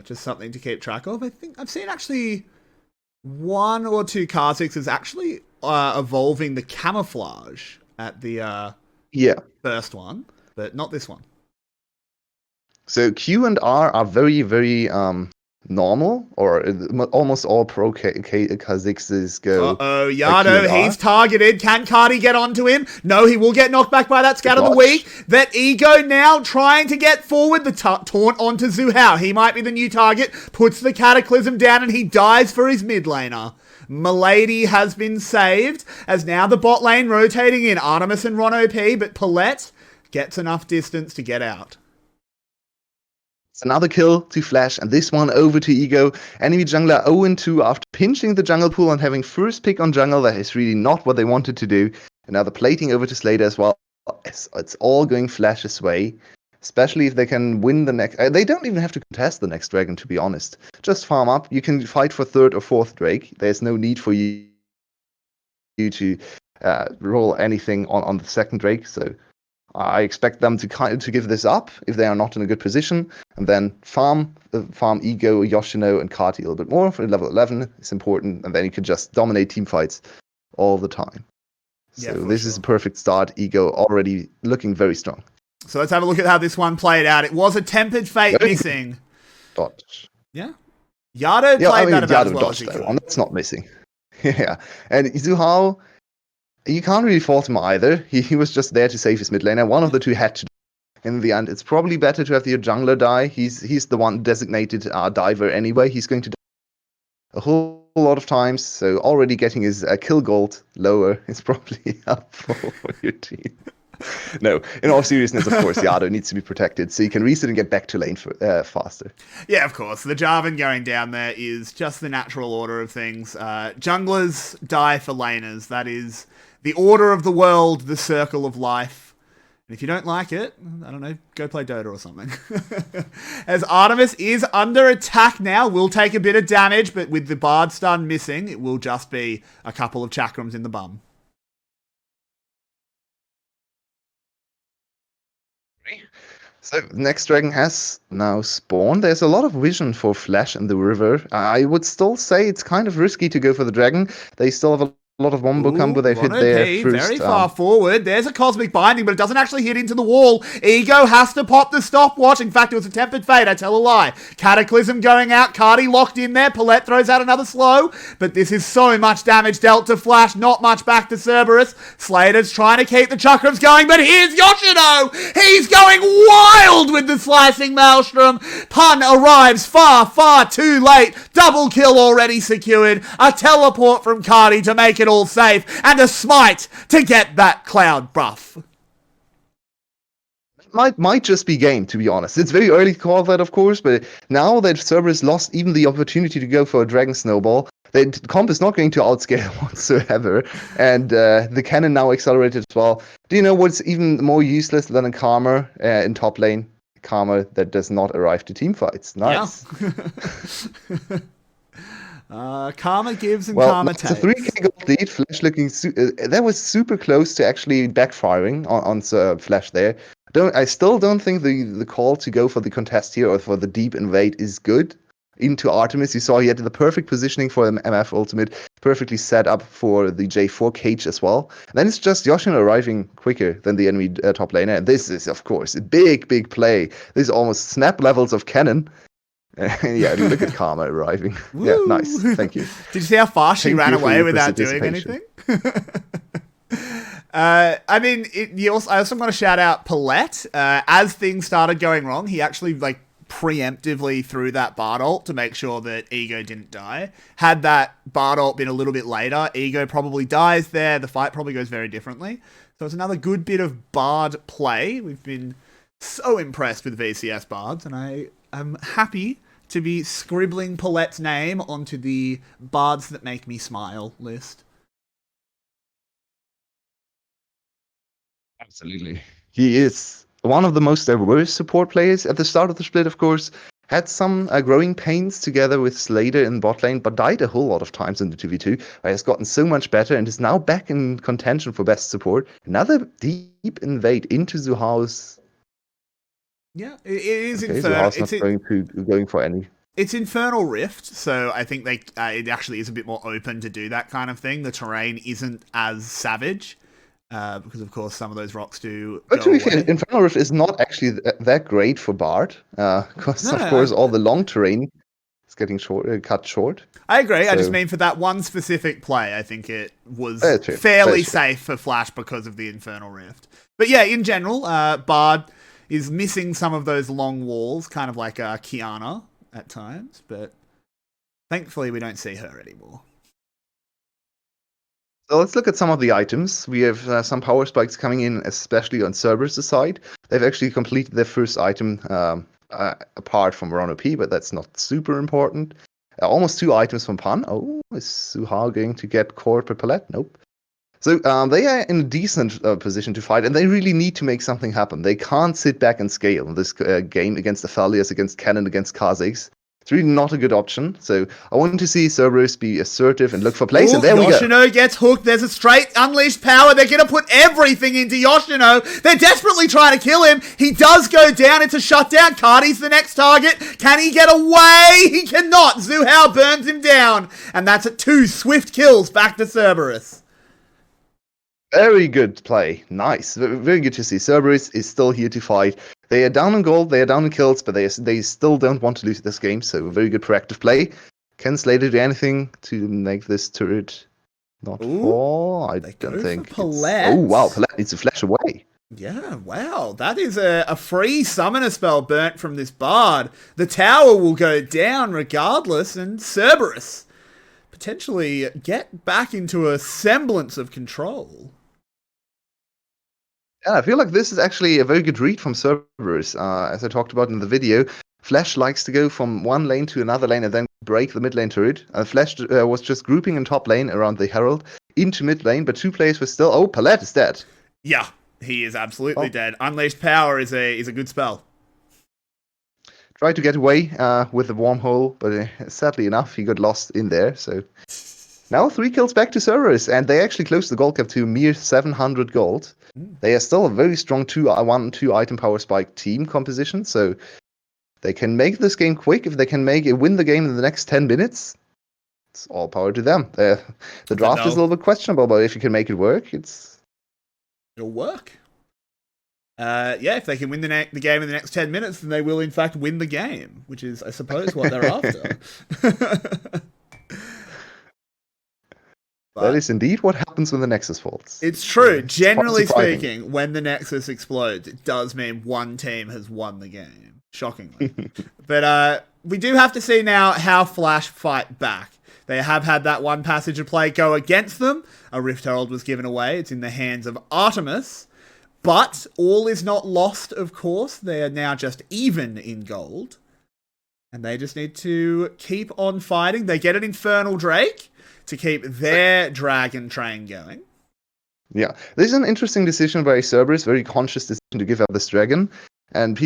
Just something to keep track of. I think I've seen actually one or two 𝗂𝗃s is actually evolving the camouflage at the first one, but not this one. So Q and R are very, very normal, or almost all pro 𝗂𝗃s go. Yado, he's targeted. Can Cardi get onto him? No, he will get knocked back by that Scatter the Weak. That Ego now trying to get forward. The taunt onto 𝗬𝗏. He might be the new target. Puts the Cataclysm down and he dies for his mid laner. Milady has been saved as now the bot lane rotating in Artemis and 𝗀𝗃, but 𝗃𝗏 gets enough distance to get out. Another kill to Flash, and this one over to Ego. Enemy jungler 0-2 after pinching the jungle pool and having first pick on jungle. That is really not what they wanted to do. Another plating over to 𝗧𝗏 as well. It's all going Flash's way, especially if they can win the next. They don't even have to contest the next dragon, to be honest. Just farm up. You can fight for 3rd or 4th Drake. There's no need for you to roll anything on the 2nd Drake. So I expect them to give this up if they are not in a good position, and then farm Ego, Yoshino, and 𝗁𝗃 a little bit more for level 11. It's important, and then you can just dominate team fights all the time. So this is a perfect start. Ego already looking very strong. So let's have a look at how this one played out. It was a Tempered Fate missing. Dodge. Yeah. Yado played that about as well as he could. That's not missing. Yeah. And 𝗬𝗏, you can't really fault him either. He was just there to save his mid laner. One of the two had to die. In the end, it's probably better to have the jungler die. He's the one designated diver anyway. He's going to die a whole lot of times. So already getting his kill gold lower is probably helpful for your team. No, in all seriousness, of course, Yado needs to be protected so you can reset and get back to lane faster. Yeah, of course. The 𝗂𝗏 going down there is just the natural order of things. Junglers die for laners. That is the order of the world, the circle of life. And if you don't like it, I don't know, go play Dota or something. As Artemis is under attack now, will take a bit of damage, but with the Bard stun missing, it will just be a couple of chakrams in the bum. So the next dragon has now spawned. There's a lot of vision for Flash in the river. I would still say it's kind of risky to go for the dragon. They still have a A lot of Wombo combo. They've hit Mono their P, first. very far forward. There's a Cosmic Binding, but it doesn't actually hit into the wall. Ego has to pop the stopwatch. In fact, it was a Tempered Fate, I tell a lie. Cataclysm going out. 𝗏𝗧 locked in there. 𝗙𝗏𝗺 throws out another slow, but this is so much damage dealt to Flash. Not much back to 𝗬𝗏. Slater's trying to keep the Chakrams going, but here's Yoshino. He's going wild with the Slicing Maelstrom. Pun arrives far, far too late. Double kill already secured. A teleport from 𝗏𝗏 to make it all safe, and a smite to get that cloud buff. Might just be game, to be honest. It's very early to call that, of course, but now that 𝗬𝗏 lost even the opportunity to go for a Dragon Snowball, the comp is not going to outscale whatsoever, and the cannon now accelerated as well. Do you know what's even more useless than a Karma in top lane? Karma that does not arrive to team fights. Nice. Yeah. Karma gives and well, karma it's takes. a 3k gold lead. Flash looking that was super close to actually backfiring on Flash there. I still don't think the call to go for the contest here or for the deep invade is good. Into Artemis, you saw he had the perfect positioning for the MF ultimate, perfectly set up for the J4 cage as well. And then it's just Yoshino arriving quicker than the enemy top laner. And this is, of course, a big play. This is almost snap levels of cannon. Yeah, look at Karma arriving. Yeah, nice. Thank you. Did you see how fast she Thank ran you for away your without doing participation. anything? I mean, I also want to shout out 𝗙𝗺. As things started going wrong, he actually preemptively threw that Bard ult to make sure that Ego didn't die. Had that Bard ult been a little bit later, Ego probably dies there. The fight probably goes very differently. So it's another good bit of Bard play. We've been so impressed with VCS Bards, and I am happy to be scribbling 𝗙𝗺's name onto the Bards That Make Me Smile list. Absolutely. He is one of the most diverse support players at the start of the split, of course. Had some growing pains together with Slater in bot lane, but died a whole lot of times in the 2v2. But has gotten so much better and is now back in contention for best support. Another deep invade into 𝗬𝗏's. Yeah, it is Okay, Infernal. 𝗬𝗏's not going for any. It's Infernal Rift, so I think it actually is a bit more open to do that kind of thing. The terrain isn't as savage. Because of course some of those rocks do. But to be fair, Infernal Rift is not actually that great for Bard, because all the long terrain is getting cut short. I agree. So, I just mean for that one specific play, I think it was fairly safe for Flash because of the Infernal Rift. But yeah, in general, Bard is missing some of those long walls, kind of like Qiyana at times. But thankfully, we don't see her anymore. So let's look at some of the items. We have some power spikes coming in, especially on 𝗬𝗏's side. They've actually completed their first item apart from Mono P, but that's not super important. Almost 2 items from Pun. Oh, is 𝗬𝗏 going to get core per 𝗙𝗺? Nope. So they are in a decent position to fight, and they really need to make something happen. They can't sit back and scale in this game against Aphelios, against Cannon, against 𝗏𝗧𝗧. It's really not a good option. So I want to see 𝗬𝗏 be assertive and look for plays, and there we go. Yoshino gets hooked. There's a straight unleashed power. They're going to put everything into Yoshino. They're desperately trying to kill him. He does go down. It's a shutdown. 𝗏𝗏's the next target. Can he get away? He cannot. 𝗬𝗏 burns him down. And that's at 2 swift kills back to 𝗬𝗏. Very good play. Nice. Very good to see. 𝗬𝗏 is still here to fight. They are down in gold, they are down in kills, but they still don't want to lose this game, so very good proactive play. Can Slater do anything to make this turret not fall? I don't think. Oh, wow. 𝗙𝗺 needs to flash away. Yeah, wow. That is a free summoner spell burnt from this Bard. The tower will go down regardless, and 𝗬𝗏 potentially get back into a semblance of control. Yeah, I feel like this is actually a very good read from 𝗬𝗏. As I talked about in the video, Flash likes to go from one lane to another lane and then break the mid lane turret. Flash was just grouping in top lane around the Herald into mid lane, but 2 players were still... Oh, 𝗙𝗺 is dead. Yeah, he is absolutely dead. Unleashed Power is a good spell. Tried to get away with the wormhole, but sadly enough, he got lost in there, so... Now 3 kills back to 𝗬𝗏, and they actually closed the gold gap to a mere 700 gold. They are still a very strong 1-2 item power spike team composition, so they can make this game quick. If they can win the game in the next 10 minutes, it's all power to them. The draft is a little bit questionable, but if you can make it work, it'll work. If they can win the game in the next 10 minutes, then they will in fact win the game, which is, I suppose, what they're after. That is indeed what happens when the Nexus falls. It's true. Generally speaking, when the Nexus explodes, it does mean one team has won the game. Shockingly. But we do have to see now how Flash fight back. They have had that one passage of play go against them. A Rift Herald was given away. It's in the hands of Artemis. But all is not lost, of course. They are now just even in gold. And they just need to keep on fighting. They get an Infernal Drake to keep their dragon train going. Yeah, this is an interesting decision by Cerberus, very conscious decision to give up this dragon. And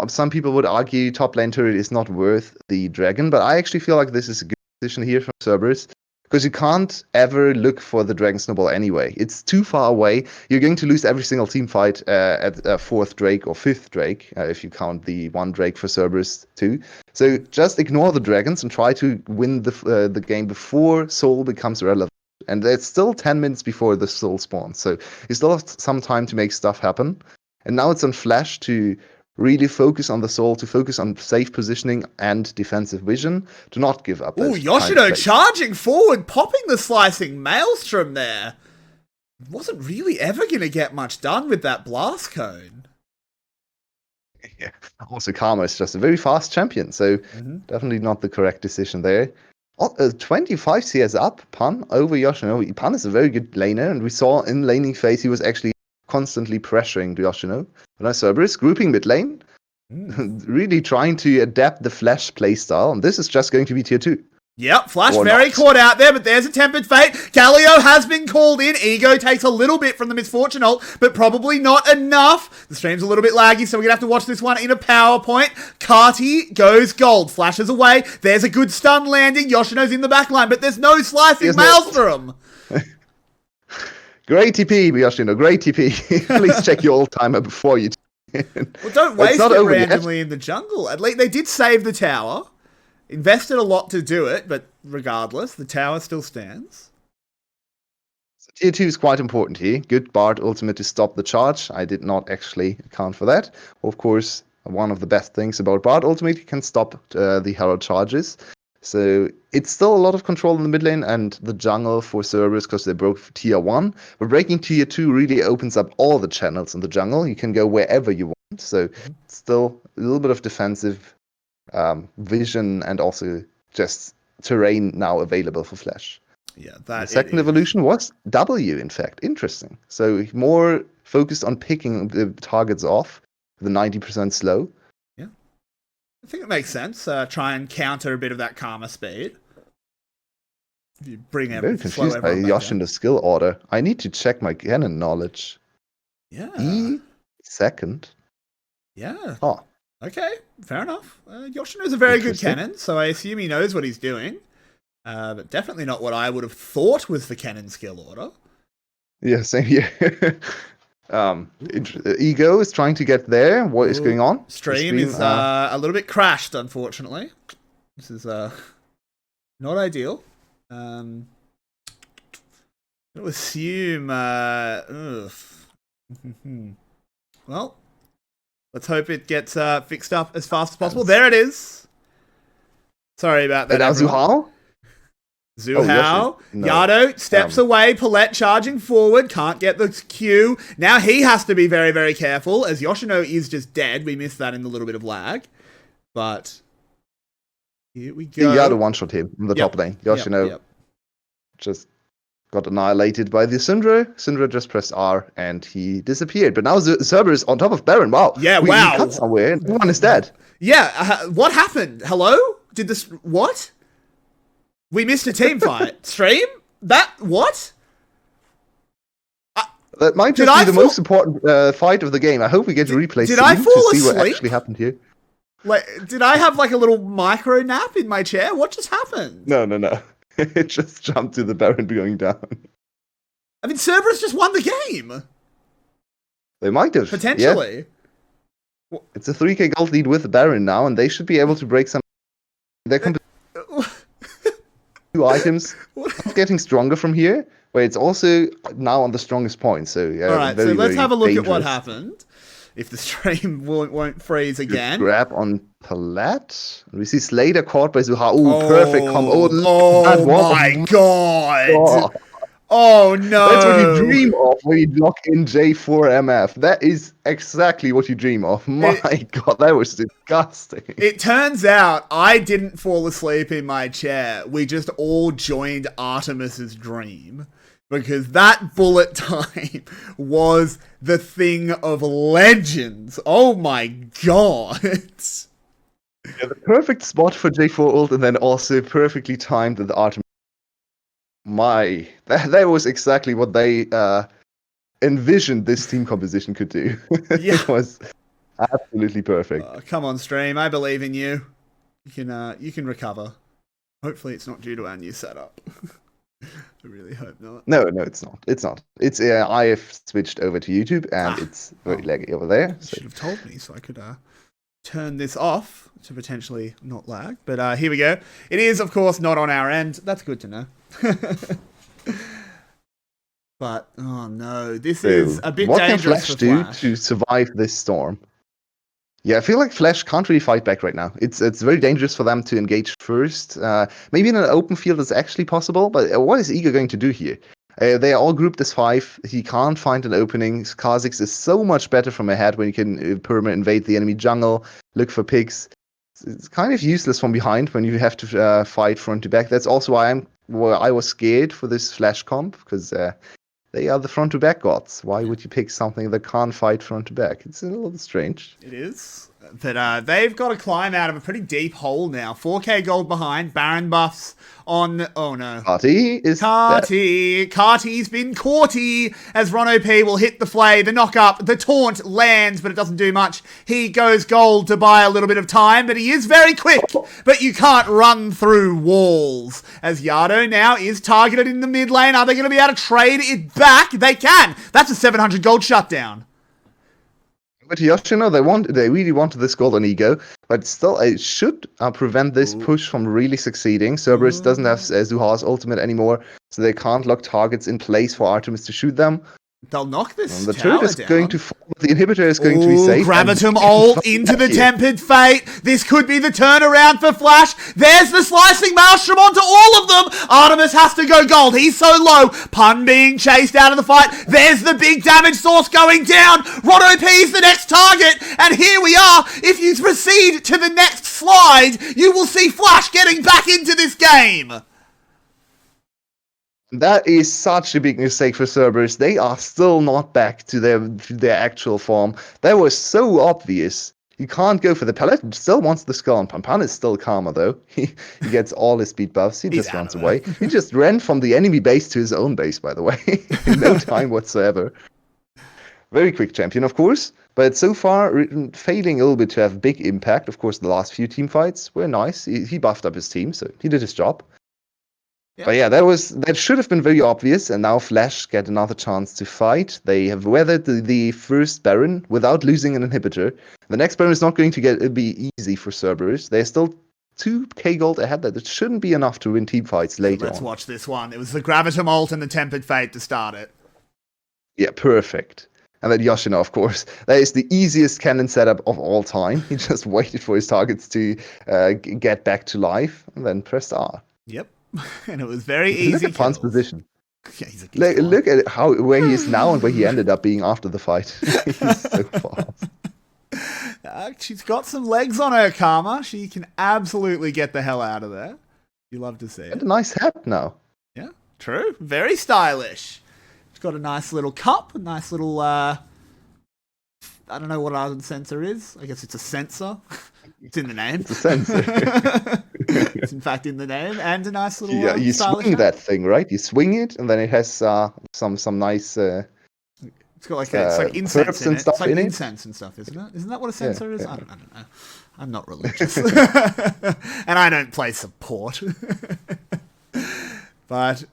some people would argue top lane turret is not worth the dragon, but I actually feel like this is a good decision here from Cerberus, because you can't ever look for the Dragon Snowball anyway. It's too far away. You're going to lose every single team fight at 4th Drake or 5th Drake, if you count the 1 Drake for Cerberus too. So just ignore the dragons and try to win the game before Soul becomes relevant. And it's still 10 minutes before the Soul spawns, so you still have some time to make stuff happen. And now it's on Flash to really focus on the Soul, to focus on safe positioning and defensive vision, to not give up. Oh, Yoshino charging forward, popping the slicing Maelstrom there. Wasn't really ever going to get much done with that blast cone. Yeah. Also, Karma is just a very fast champion, so definitely not the correct decision there. 25 CS up, Pan over Yoshino. Pan is a very good laner, and we saw in laning phase he was actually constantly pressuring Yoshino. But now Cerberus grouping mid lane, really trying to adapt the Flash playstyle, and this is just going to be tier 2. Yep, Flash very caught out there, but there's a Tempered Fate. Galio has been called in. Ego takes a little bit from the Misfortune ult, but probably not enough. The stream's a little bit laggy, so we're going to have to watch this one in a PowerPoint. 𝗏𝗏𝗺 goes gold. Flashes away. There's a good stun landing. Yoshino's in the back line, but there's no slicing Maelstrom. Great TP, Yoshino. Great TP. Please check your ult timer before you... Well, don't waste it randomly in the jungle. At least they did save the tower. Invested a lot to do it, but regardless, the tower still stands. So tier 2 is quite important here. Good Bard ultimate to stop the charge. I did not actually account for that. Of course, one of the best things about Bard ultimate, you can stop the Herald charges. So it's still a lot of control in the mid lane and the jungle for Cerberus because they broke tier 1. But breaking tier 2 really opens up all the channels in the jungle. You can go wherever you want. So still a little bit of defensive vision and also just terrain now available for Flash. Yeah, the second evolution was W, in fact. Interesting. So more focused on picking the targets off, the 90% slow. Yeah, I think it makes sense. Try and counter a bit of that Karma speed. If you bring I'm very confused by Yoshino's skill order. I need to check my cannon knowledge. Yeah. E second. Yeah. Oh. Okay, fair enough. Yoshino's a very good cannon, so I assume he knows what he's doing. But definitely not what I would have thought was the cannon skill order. Yeah, same here. Ego is trying to get there. What is going on? Stream is a little bit crashed, unfortunately. This is not ideal. I'm going to assume... well... Let's hope it gets fixed up as fast as possible. There it is. Sorry about that. Now 𝗬𝗏? 𝗬𝗏. Yado steps away. Paulette charging forward. Can't get the Q. Now he has to be very, very careful as Yoshino is just dead. We missed that in the little bit of lag. But here we go. Yado one-shot him in the top lane. Yoshino just got annihilated by the Syndra. Syndra just pressed R and he disappeared. But now Cerberus on top of Baron. Wow. Yeah, wow. We cut somewhere and everyone is dead. Yeah, what happened? Hello? Did this... What? We missed a team fight. Stream? That... What? That might just be the most important fight of the game. I hope we get to replay soon to see what actually happened here. Like, did I have like a little micro nap in my chair? What just happened? No. It just jumped to the Baron going down. I mean, Cerberus just won the game. They might have. Potentially. Yeah. It's a 3k gold lead with the Baron now, and they should be able to break some... They're 2 items. Not getting stronger from here, but it's also now on the strongest point. So all right, so let's have a look at what dangerous. happened. If the stream won't freeze Good again. grab on Palette. We see Slater caught by 𝗬𝗲. Oh, perfect combo. Oh my god! Oh no! That's what you dream of when you lock in J4MF. That is exactly what you dream of. My god, that was disgusting. It turns out I didn't fall asleep in my chair. We just all joined Artemis's dream. Because that bullet time was the thing of legends. Oh my god. Yeah, the perfect spot for J4 ult, and then also perfectly timed with the Artemis. That was exactly what they envisioned this team composition could do. Yeah. It was absolutely perfect. Come on, stream. I believe in you. You can recover. Hopefully it's not due to our new setup. I really hope not. No, it's not. It's not. It's I have switched over to YouTube, and it's very laggy over there. You should have told me so I could turn this off to potentially not lag. But here we go. It is, of course, not on our end. That's good to know. But, oh no, this is a bit dangerous for Flash. What can Flash do to survive this storm? Yeah, I feel like Flash can't really fight back right now. It's very dangerous for them to engage first. Maybe in an open field it's actually possible, but what is Ego going to do here? They are all grouped as 5. He can't find an opening. 𝗏𝗃 is so much better from ahead when you can perma invade the enemy jungle, look for picks. It's kind of useless from behind when you have to fight front to back. That's also why I was scared for this Flash comp, because they are the front to back gods. Why would you pick something that can't fight front to back? It's a little strange. It is. But they've got to climb out of a pretty deep hole now. 4k gold behind. Baron buffs on... Oh no. 𝗏𝗏 is 𝗏𝗏's been caughty as 𝗁𝗏 will hit the flay. The knock up. The taunt lands, but it doesn't do much. He goes gold to buy a little bit of time, but he is very quick. But you can't run through walls. As 𝗬𝗏 now is targeted in the mid lane. Are they going to be able to trade it back? They can. That's a 700 gold shutdown. But Yoshino, they really wanted this gold on Ego, but still it should prevent this push from really succeeding. 𝗬𝗏 doesn't have 𝗬𝗏's ultimate anymore, so they can't lock targets in place for Artemis to shoot them. They'll knock this The tower turret is down. going to fall. The inhibitor is going to be safe. 𝗏𝗏 ult into the Tempered Fate. This could be the turnaround for Flash. There's the slicing maelstrom onto all of them. Artemis has to go gold. He's so low. Pun being chased out of the fight. There's the big damage source going down. 𝗁𝗏 is the next target. And here we are. If you proceed to the next slide, you will see Flash getting back into this game. That is such a big mistake for 𝗬𝗏. They are still not back to their actual form. That was so obvious. You can't go for the palette. Still wants the skull. And Pampan is still calmer though. He gets all his speed buffs. He just runs away. He just ran from the enemy base to his own base, by the way, in no time whatsoever. Very quick champion, of course, but so far failing a little bit to have big impact. Of course, the last few team fights were nice. He buffed up his team, so he did his job. Yeah. But yeah, that should have been very obvious, and now Flash get another chance to fight. They have weathered the first Baron without losing an inhibitor. The next Baron is not going to be easy for 𝗬𝗏. They're still 2k gold ahead. That it shouldn't be enough to win team fights later on. Let's watch this one. It was the 𝗏𝗏 ult and the Tempered Fate to start it. Yeah, perfect. And then Yoshino, of course. That is the easiest cannon setup of all time. He just waited for his targets to get back to life, and then pressed R. Yep. And it was very easy. Look at Pun's position. Yeah, look at where he is now and where he ended up being after the fight. He's so fast. She's got some legs on her, 𝗏𝗏. She can absolutely get the hell out of there. You love to see it. And a nice hat now. Yeah, true. Very stylish. She's got a nice little cup, a nice little, I don't know what ardent sensor is. I guess it's a sensor. It's in the name. It's a sensor. It's in fact in the name, and a nice little. Yeah, you swing that thing, right? You swing it, and then it has some nice. It's got like it's like incense in it. Stuff it's like in incense and stuff, isn't it? Isn't that what a sensor is? Yeah. I don't know. I'm not religious, and I don't play support. But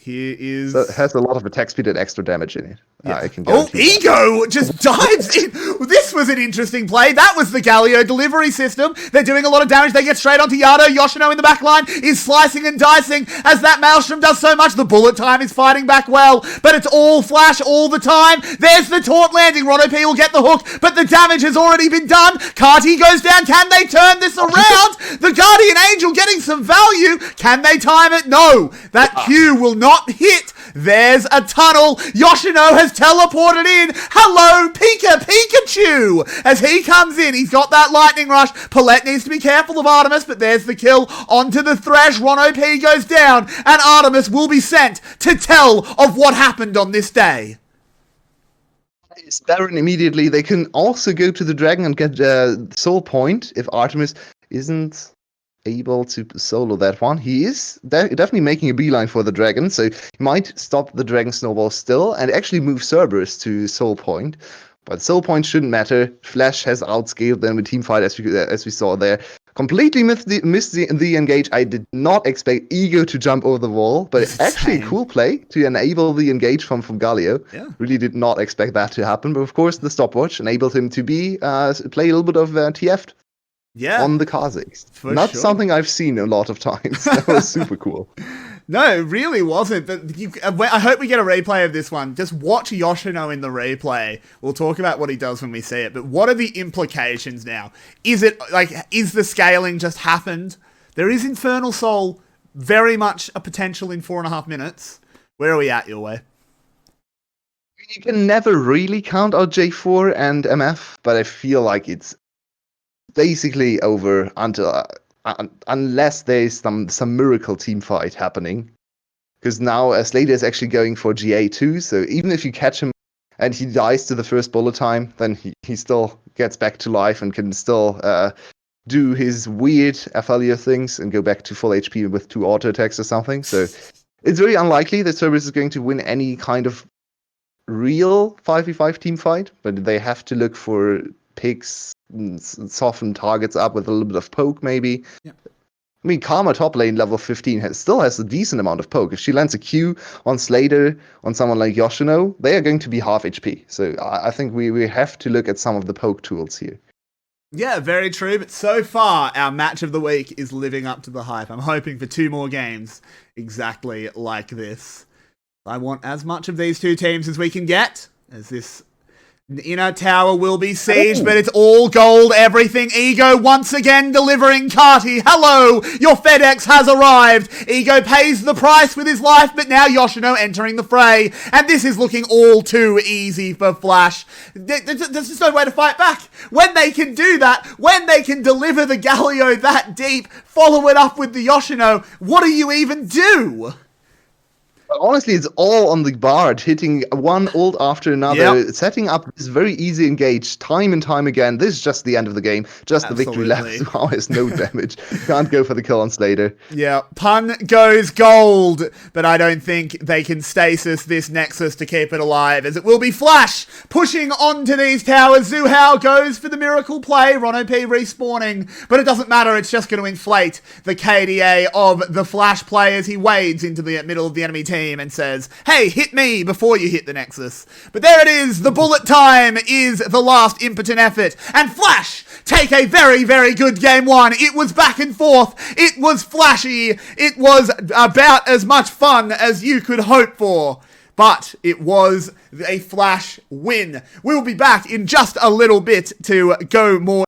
Here is... So it has a lot of attack speed and extra damage in it. Yeah. I can Oh, guarantee that. Ego just dives in. This was an interesting play. That was the Galio delivery system. They're doing a lot of damage. They get straight onto Yado. Yoshino in the back line is slicing and dicing as that Maelstrom does so much. The bullet time is fighting back well, but it's all flash all the time. There's the taunt landing. Rono P will get the hook, but the damage has already been done. 𝗏𝗃 goes down. Can they turn this around? The Guardian Angel getting some value. Can they time it? No. That Q will not hit. There's a tunnel. Yoshino has teleported in. Hello, 𝗙𝗃𝗄𝗃𝗄. As he comes in, he's got that lightning rush. Paulette needs to be careful of Artemis, but there's the kill onto the Thresh. Rono P goes down, and Artemis will be sent to tell of what happened on this day. It's Baron immediately. They can also go to the dragon and get soul point if Artemis isn't able to solo that one. He is definitely making a beeline for the dragon, so he might stop the dragon snowball still and actually move Cerberus to soul point. But soul point shouldn't matter. Flash has outscaled them with team fight as we saw there. Completely missed the engage. I did not expect Ego to jump over the wall, but it's actually a cool play to enable the engage from Galio. Yeah. Really did not expect that to happen, but of course the stopwatch enabled him to play a little bit of TF on the Kha'Zix. Not something I've seen a lot of times. That was super cool. No, it really wasn't. But I hope we get a replay of this one. Just watch Yoshino in the replay. We'll talk about what he does when we see it. But what are the implications now? Is the scaling just happened? There is Infernal Soul, very much a potential in 4.5 minutes. Where are we at, Yulwei? You can never really count out J4 and MF, but I feel like it's basically over until unless there's some miracle team fight happening. Because now Slater is actually going for GA too, so even if you catch him and he dies to the first bullet time, then he still gets back to life and can still do his weird Aphelios things and go back to full HP with 2 auto attacks or something. So it's very unlikely that Cerberus is going to win any kind of real 5v5 team fight, but they have to look for picks, soften targets up with a little bit of poke, maybe. Yeah. I mean, Karma top lane level 15 still has a decent amount of poke. If she lands a Q on Slater, on someone like Yoshino, they are going to be half HP. So I think we have to look at some of the poke tools here. Yeah, very true. But so far, our match of the week is living up to the hype. I'm hoping for 2 more games exactly like this. I want as much of these 2 teams as we can get, as this inner tower will be sieged, but it's all gold, everything. Ego once again delivering. 𝗏𝗏, hello, your FedEx has arrived. Ego pays the price with his life, but now Yoshino entering the fray, and this is looking all too easy for Flash. There's just no way to fight back. When they can do that, when they can deliver the Galio that deep, follow it up with the Yoshino, what do you even do? Honestly, it's all on the Bard, hitting one ult after another, setting up this very easy engage time and time again. This is just the end of the game, just the victory lap. Now has no damage. Can't go for the kill on Slater. Yeah, Pun goes gold, but I don't think they can stasis this Nexus to keep it alive, as it will be Flash pushing onto these towers. 𝗬𝗏 goes for the miracle play, Rono P respawning, but it doesn't matter, it's just going to inflate the KDA of the Flash players. He wades into the middle of the enemy team and says, hey, hit me before you hit the Nexus. But there it is, the bullet time is the last impotent effort, and Flash take a very, very good game 1. It was back and forth, it was flashy, it was about as much fun as you could hope for. But it was a Flash win. We'll be back in just a little bit to go more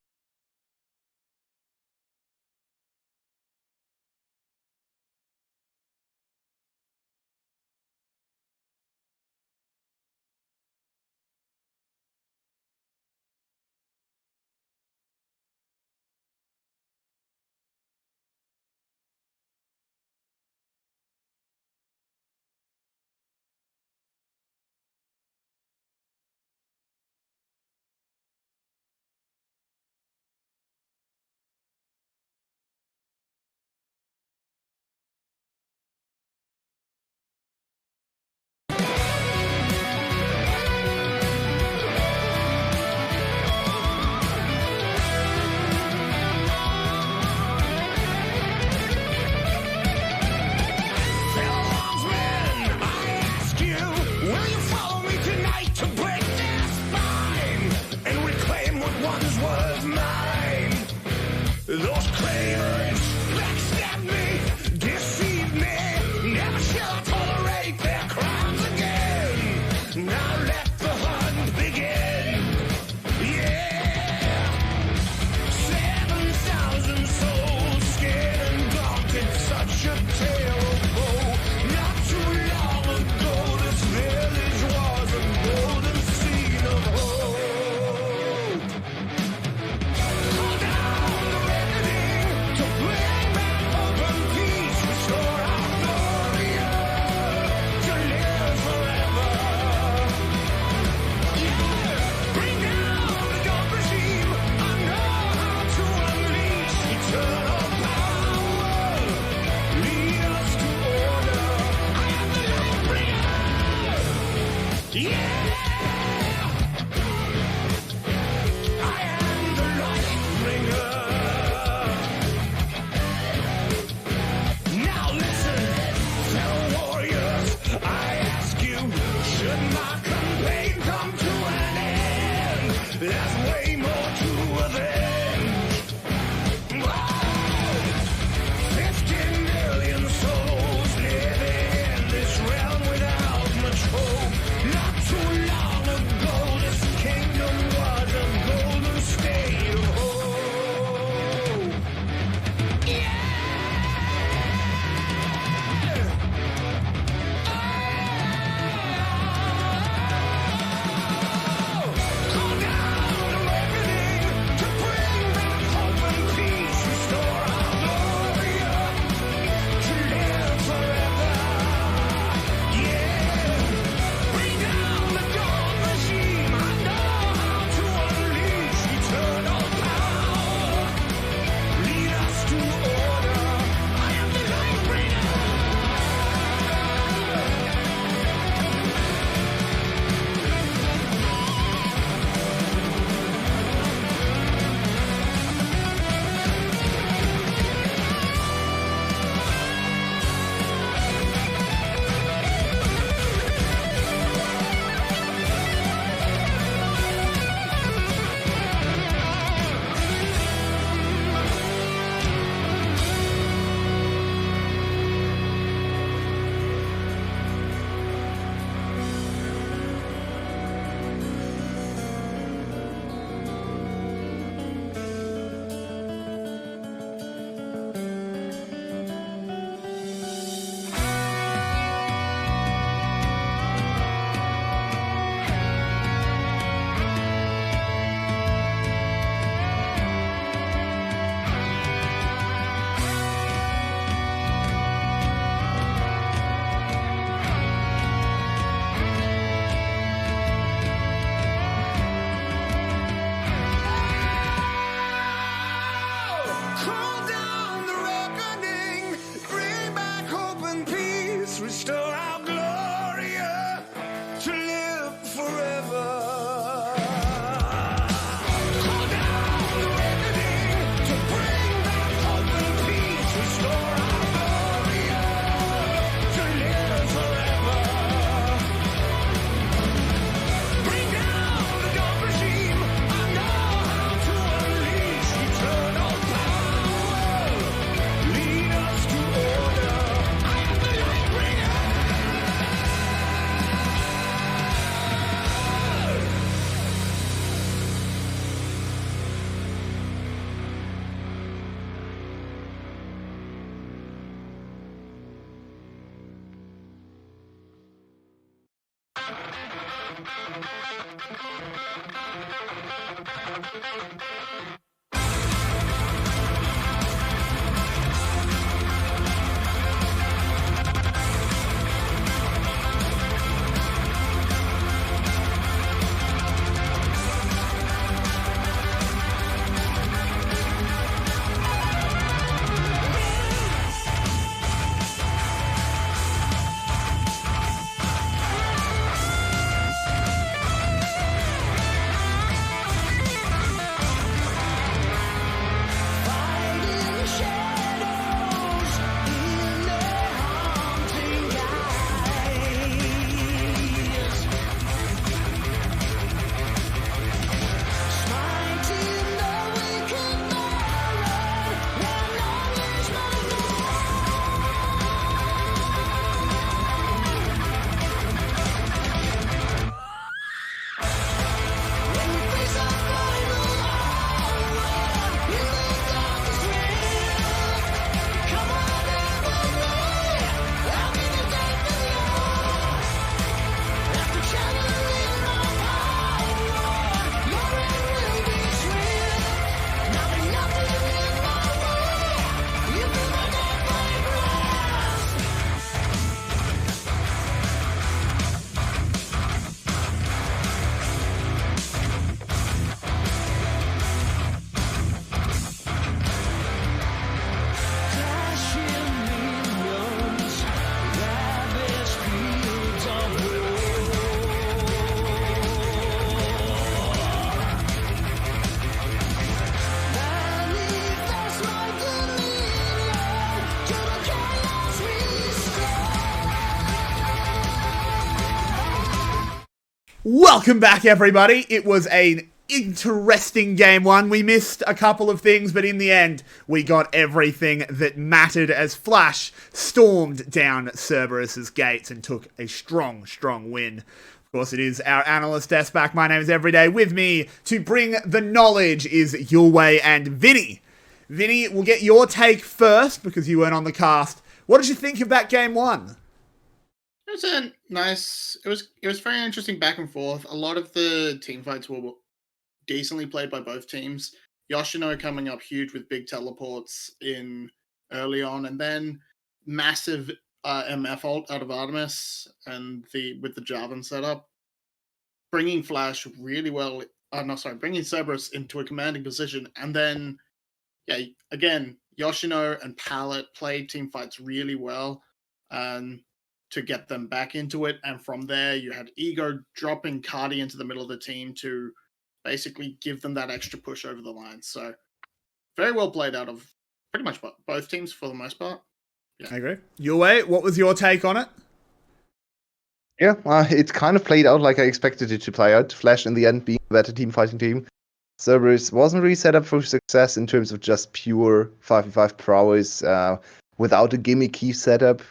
Welcome back, everybody. It was an interesting game one. We missed a couple of things, but in the end, we got everything that mattered as Flash stormed down Cerberus's gates and took a strong, strong win. Of course, it is our analyst 𝗙𝗏𝗺. My name is Everyday. With me to bring the knowledge is Yulwei and Vinnie. Vinnie, we'll get your take first because you weren't on the cast. What did you think of that game one? It was a nice. It was very interesting back and forth. A lot of the team fights were decently played by both teams. Yoshino coming up huge with big teleports in early on, and then massive MF ult out of Artemis and with the Jarvan setup, bringing Flash really well. Bringing Cerberus into a commanding position, and then again Yoshino and Palette played team fights really well, to get them back into it. And from there, you had Ego dropping Cardi into the middle of the team to basically give them that extra push over the line. So very well played out of pretty much both teams for the most part. Yeah. I agree. Yulwei, what was your take on it? Yeah, it kind of played out like I expected it to play out. Flash in the end being a better team fighting team. Cerberus wasn't really set up for success in terms of just pure 5v5 prowess, without a gimmicky setup,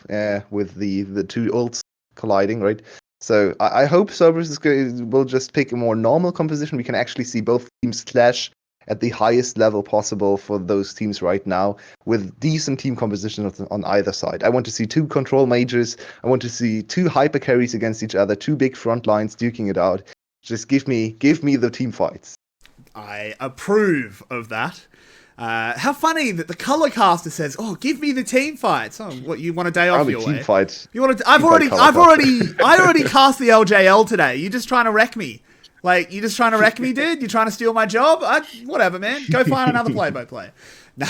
with the two ults colliding, right? So I hope Cerberus will just pick a more normal composition. We can actually see both teams clash at the highest level possible for those teams right now, with decent team composition on either side. I want to see two control majors. I want to see two hyper carries against each other, two big front lines duking it out. Just give me the team fights. I approve of that. How funny that the color caster says, "Oh, give me the team fights." Oh, what, you want a day off? Your team fight. You want to? I already cast the LJL today. You're just trying to wreck me. Like, you just trying to wreck me, dude? You trying to steal my job? Whatever, man. Go find another play-by-play. No.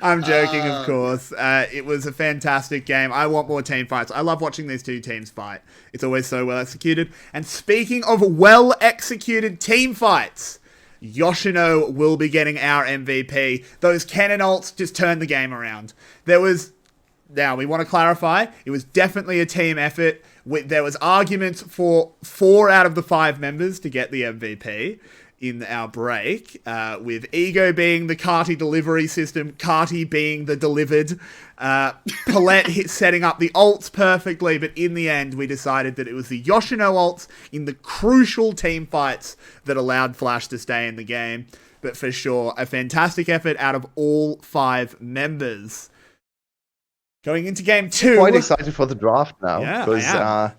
I'm joking, of course. It was a fantastic game. I want more team fights. I love watching these two teams fight. It's always so well executed. And speaking of well executed team fights, Yoshino will be getting our MVP. Those cannon ults just turned the game around. Now, we want to clarify, it was definitely a team effort. There was arguments for 4 out of the 5 members to get the MVP in our break, with Ego being the 𝗬𝗄𝗃 delivery system, 𝗬𝗄𝗃 being the delivered, Palette setting up the ults perfectly, but in the end we decided that it was the Yoshino ults in the crucial team fights that allowed Flash to stay in the game. But for sure, a fantastic effort out of all 5 members. Going into game 2. Quite excited for the draft now, because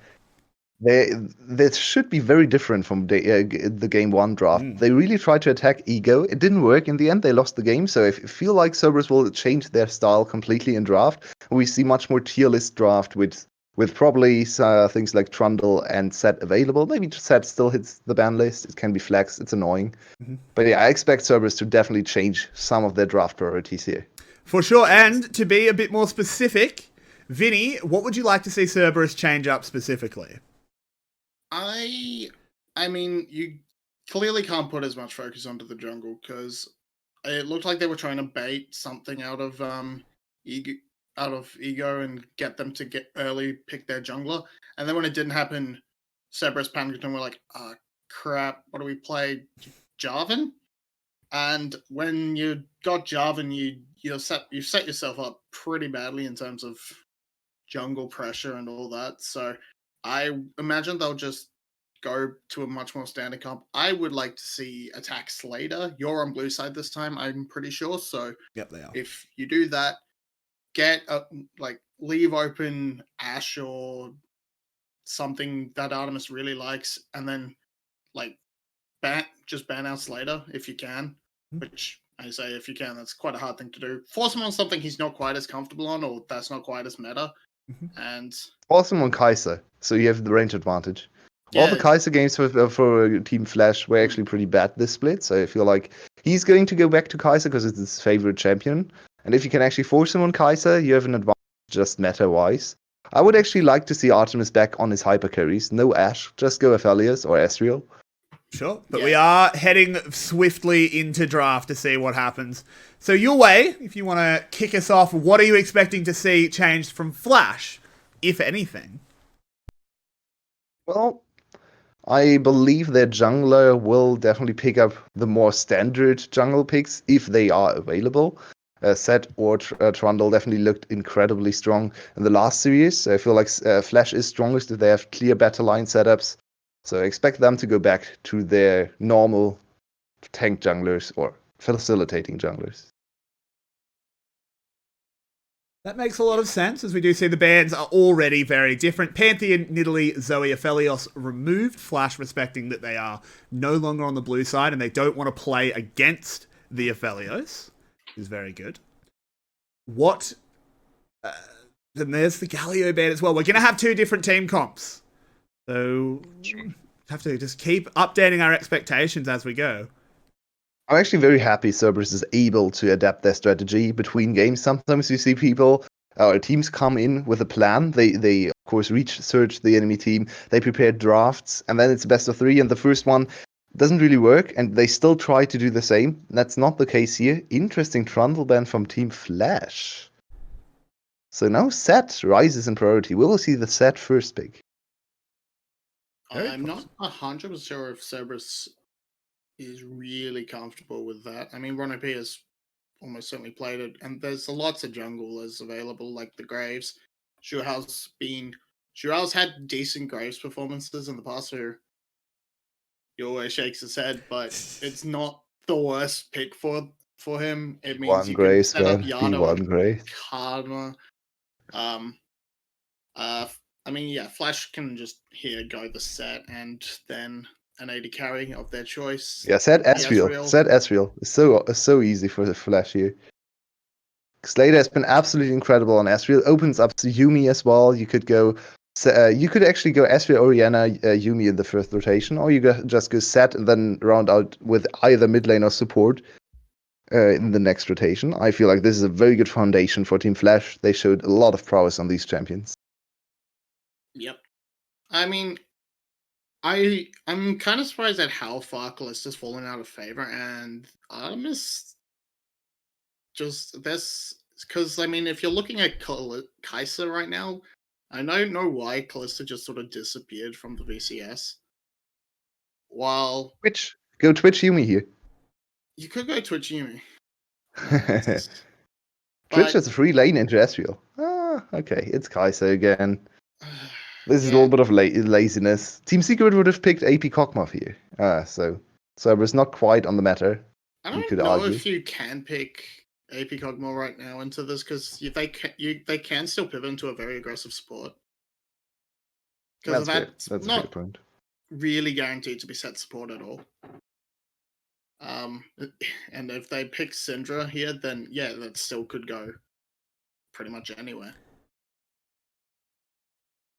This should be very different from the game one draft. They really tried to attack ego. It didn't work in the end. They lost the game. So I feel like Cerberus will change their style completely in draft. We see much more tier list draft with probably things like Trundle and Set available. Maybe Set still hits the ban list. It can be flexed. It's annoying. But yeah, I expect Cerberus to definitely change some of their draft priorities here. For sure. And to be a bit more specific, Vinny, what would you like to see Cerberus change up specifically? I mean, you clearly can't put as much focus onto the jungle because it looked like they were trying to bait something out of ego and get them to get early pick their jungler, and then when it didn't happen, Cerberus panicked and were like, crap, what do we play? Jarvan? And when you got Jarvan, you set yourself up pretty badly in terms of jungle pressure and all that. So I imagine they'll just go to a much more standard comp. I would like to see attack Slater. You're on blue side this time, I'm pretty sure. So Yep, they are. if you do that, leave open Ashe or something that Artemis really likes, and then just ban out Slater if you can. Which I say if you can, that's quite a hard thing to do. Force him on something he's not quite as comfortable on, or that's not quite as meta. And Force him on Kai'Sa, so you have the range advantage. All the Kai'Sa games for Team Flash were actually pretty bad this split, so I feel like he's going to go back to Kai'Sa because it's his favorite champion. And if you can actually force him on Kai'Sa, you have an advantage just meta-wise. I would actually like to see Artemis back on his hyper carries. No Ashe, just go Aphelios or Ezreal. Sure, but we are heading swiftly into draft to see what happens. So Yulwei, if you want to kick us off, what are you expecting to see changed from Flash, if anything? Well, I believe their jungler will definitely pick up the more standard jungle picks if they are available. Set or Trundle definitely looked incredibly strong in the last series. I feel like Flash is strongest if they have clear battle line setups. So I expect them to go back to their normal tank junglers or facilitating junglers. That makes a lot of sense, as we do see the bans are already very different. Pantheon, Nidalee, Zoe, Aphelios removed. Flash respecting that they are no longer on the blue side and they don't want to play against the Aphelios. Is very good. Then there's the Galio ban as well. We're going to have two different team comps. So, have to just keep updating our expectations as we go. I'm actually very happy Cerberus is able to adapt their strategy between games. Sometimes you see teams come in with a plan. They of course search the enemy team. They prepare drafts, and then it's best of three. And the first one doesn't really work, and they still try to do the same. That's not the case here. Interesting Trundle ban from Team Flash. So now Set rises in priority. We will see the Set first pick. I'm not 100% sure if Cerberus is really comfortable with that. I mean, Ron P has almost certainly played it, and there's lots of junglers available, like the Graves. Xiao's had decent Graves performances in the past, so he always shakes his head, but it's not the worst pick for him. It means you can set up Yano and Karma. I mean, yeah, Flash can just go the Set and then an AD carry of their choice. Yeah, Set Ezreal. Set Ezreal. It's so easy for the Flash here. Slater has been absolutely incredible on Ezreal. Opens up to Yuumi as well. You could actually go Ezreal, Orianna, Yuumi in the first rotation, or you just go Set and then round out with either mid lane or support in the next rotation. I feel like this is a very good foundation for Team Flash. They showed a lot of prowess on these champions. Yep. I mean, I'm kind of surprised at how far Callista's fallen out of favor, and Artemis just this because I mean, if you're looking at Kai'Sa right now, I don't know why Callista just sort of disappeared from the VCS. While go Twitch Yuumi here. You could go Twitch Yuumi. Twitch has a free lane into Ezreal. Okay, it's Kai'Sa again. This is a little bit of laziness. Team Secret would have picked 𝗙𝗥𝗕𝗥𝗕𝗥𝗕𝗥𝗕 so Cerberus not quite on the matter. I don't know if you can pick 𝗙𝗥𝗕𝗥𝗕𝗥𝗕𝗥 right now into this because they can still pivot into a very aggressive support. Because That's fair. that's That's a fair not point. really guaranteed to be set support at all. And if they pick Syndra here, then yeah, that still could go pretty much anywhere.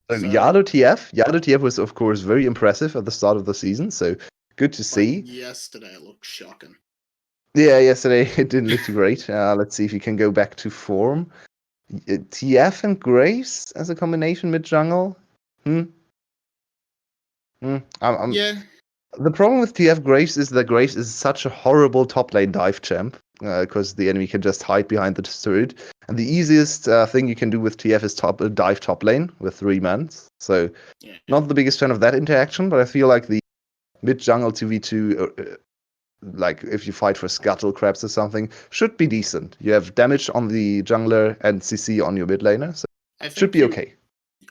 And So- 𝗬𝗪 was of course very impressive at the start of the season, so good to But see. yesterday it looked shocking. Yeah, yesterday it didn't look too great. Let's see if he can go back to form. TF and Graves as a combination mid jungle. Yeah, The problem with TF Graves is that Graves is such a horrible top lane dive champ because the enemy can just hide behind the turret. And the easiest thing you can do with TF is dive top lane with 3 mans. So yeah. not the biggest fan of that interaction, but I feel like the mid jungle 2v2, like if you fight for 𝗙𝗪𝗀𝗺𝗵 or something, should be decent. You have damage on the jungler and CC on your mid laner, so I it should be okay.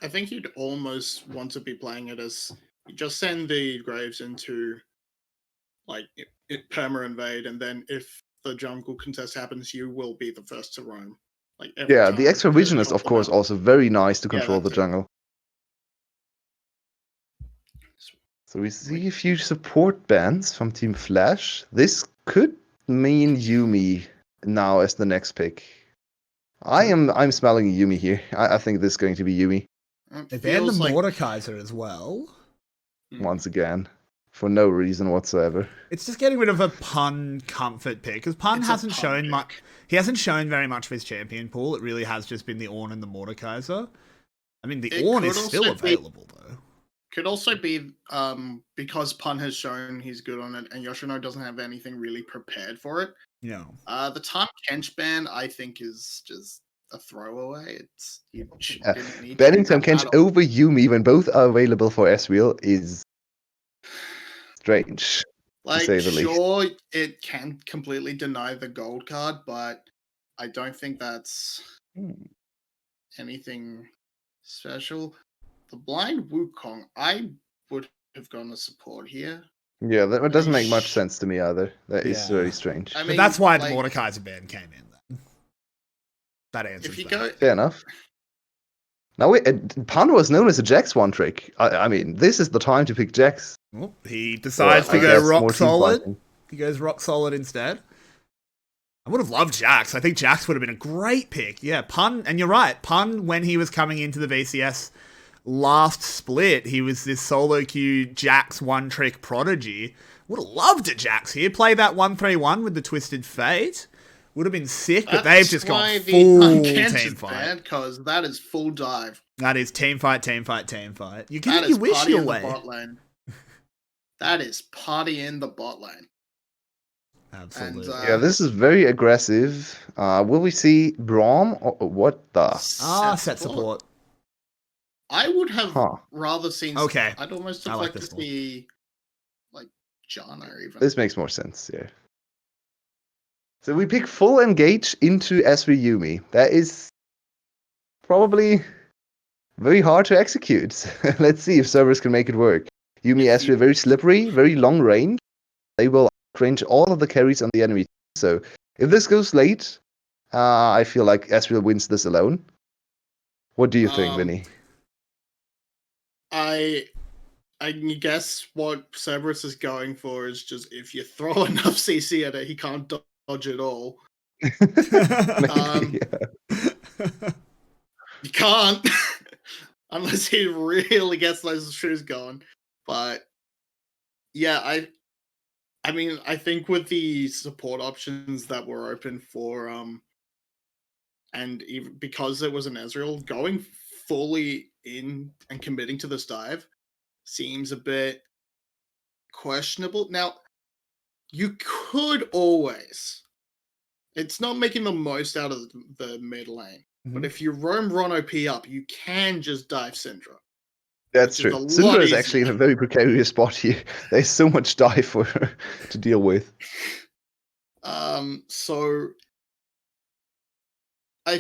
I think you'd almost want to be playing it as you just send the Graves into like perma invade, and then if the jungle contest happens, you will be the first to roam. Like every Yeah, the time extra to vision is help of them course out. also very nice to Yeah, control the that's it. jungle. So we see a few support bans from Team Flash. This could mean Yuumi now as the next pick. I'm smelling Yuumi here. I think this is going to be Yuumi They banned the Feels like 𝗧𝗧𝗺 as well. once again for no reason whatsoever. It's just getting rid of a pun comfort pick because pun It's a hasn't pun shown pick. much. He hasn't shown very much of his champion pool. It really has just been the Ornn and the 𝗧𝗧𝗺. I mean, the It Ornn could is still also be- available though. could also be because Pun has shown he's good on it, and Yoshino doesn't have anything really prepared for it. No. The Tahm-Kench ban I think is just a throwaway. It's you didn't need Banning to do that Tahm-Kench at all. over Yuumi when both are available for Ezreal is strange. Like, say the least. sure, it can completely deny the gold card, but I don't think that's anything special. The blind Wukong, I would have gone to support here. Yeah, that doesn't make much Sh- sense to me either. That is Yeah. very strange. I But mean, that's why like, the 𝗧𝗪𝗺𝗺 ban came in then. That answers if you that. go, Fair enough. Now, Pun was known as a Jax one trick. I mean, this is the time to pick Jax. Well, he decides Or, to I go guess, rock more team solid. fighting. He goes rock solid instead. I would have loved Jax. I think Jax would have been a great pick. Yeah, Pun, and you're right. Pun, when he was coming into the VCS last split, he was this solo queue Jax one trick prodigy. Would have loved a Jax here. Play that 1-3-1 with the Twisted Fate. Would have been sick, but they've just gone full team fight. because that is full dive. That is team fight, team fight, team fight. You're That getting is your wish party your in the way. bot lane. That is party in the bot lane. Absolutely. And, Yeah, this is very aggressive. Will we see Braum? Or what the? Set support. I would have Huh. rather seen. Okay. I'd almost have I like liked to this one. see like Janna even. This makes more sense, yeah. So we pick full engage into SV Yuumi. That is probably very hard to execute. Let's see if servers can make it work. Yuumi SV very slippery, very long range. They will range all of the carries on the enemy. So if this goes late, I feel like Ezreal wins this alone. What do you think, Vinny? I guess what Cerberus is going for is just if you throw enough CC at it, he can't dodge it all. Maybe, yeah. You can't unless he really gets those shoes going. But yeah, I mean, I think with the support options that were open for and even because it was an Ezreal, going fully in and committing to this dive seems a bit questionable. Now, you could always. It's not making the most out of the mid lane. But if you roam Ron OP up, you can just dive Syndra. That's which is true. a lot Syndra is actually in a easier. very precarious spot here. There's so much dive for her to deal with. So I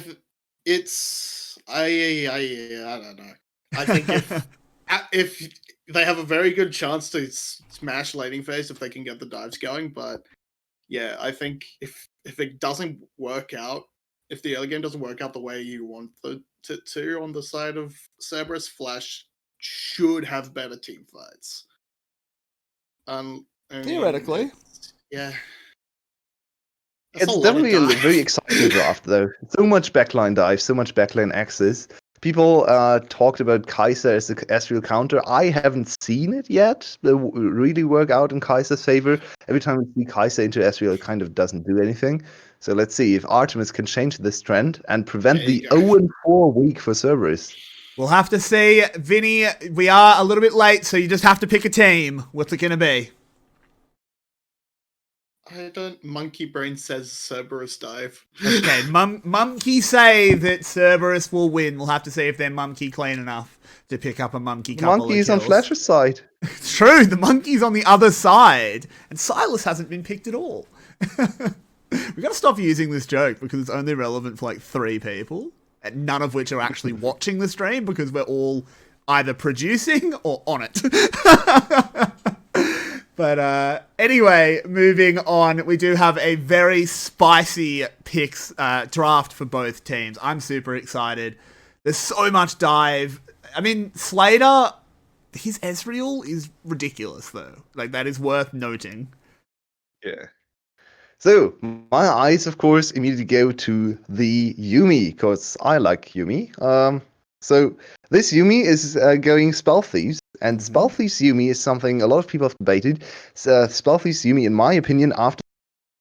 don't know. I think if they have a very good chance to smash laning phase if they can get the dives going, but yeah, I think if it doesn't work out, if the early game doesn't work out the way you want it to on the side of Cerberus, Flash should have better team fights. I mean, Theoretically. yeah. It's definitely a very exciting draft, though. So much backline dive, so much backline access. People talked about 𝗧𝗃 as the Ezreal counter. I haven't seen it yet. They really work out in 𝗧𝗃's favor. Every time we see 𝗧𝗃 into Ezreal, it kind of doesn't do anything. So let's see if Artemis can change this trend and prevent the 0-4 week for Cerberus. We'll have to see. Vinny, we are a little bit late, so you just have to pick a team. What's it going to be? I don't. Monkey Brain says Cerberus dive. Okay, Monkey say that Cerberus will win. We'll have to see if they're monkey clean enough to pick up a monkey couple Monkey is of on kills. Flash's side. It's true, the monkey's on the other side. And Silas hasn't been picked at all. We've got to stop using this joke because it's only relevant for like 3 people. And none of which are actually watching the stream because we're all either producing or on it. But anyway, moving on, we do have a very spicy picks draft for both teams. I'm super excited. There's so much dive. I mean, 𝗧𝗧, his Ezreal is ridiculous, though. Like, that is worth noting. Yeah. So, my eyes, of course, immediately go to the Yuumi, because I like Yuumi. So, this Yuumi is going Spellthieves, and Spellthieves Yuumi is something a lot of people have debated. Spellthieves Yuumi, in my opinion, after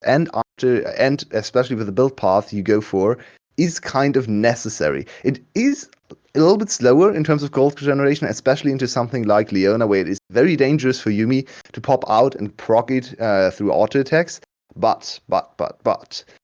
and especially with the build path you go for, is kind of necessary. It is a little bit slower in terms of gold generation, especially into something like Leona, where it is very dangerous for Yuumi to pop out and proc it through auto attacks. But,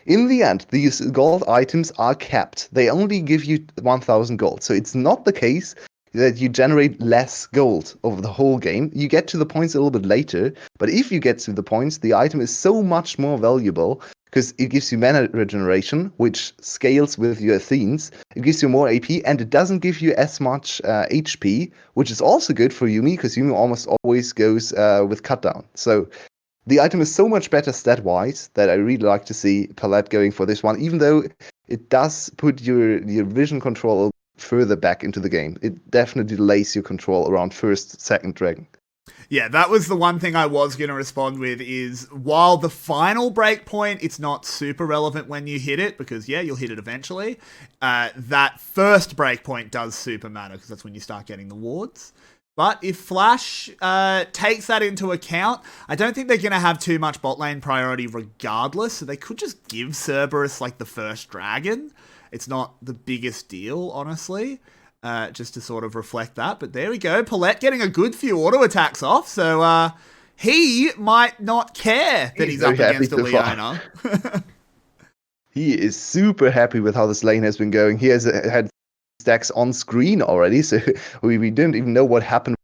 in the end, these gold items are capped. They only give you 1,000 gold. So it's not the case that you generate less gold over the whole game. You get to the points a little bit later, but if you get to the points, the item is so much more valuable because it gives you mana regeneration, which scales with your Athenes. It gives you more AP, and it doesn't give you as much HP, which is also good for Yuumi, because Yuumi almost always goes with cut down. So the item is so much better stat-wise that I really like to see Palette going for this one, even though it does put your vision control further back into the game. It definitely delays your control around first, second dragon. Yeah, that was the one thing I was going to respond with is, while the final breakpoint, it's not super relevant when you hit it, because, yeah, you'll hit it eventually, that first breakpoint does super matter, because that's when you start getting the wards. But if Flash takes that into account, I don't think they're going to have too much bot lane priority regardless, so they could just give Cerberus, like, the first dragon. It's not the biggest deal, honestly, just to sort of reflect that. But there we go. Palette getting a good few auto attacks off, so he might not care that he's up against a Leona. He is super happy with how this lane has been going. He has had stacks on screen already, so we didn't even know what happened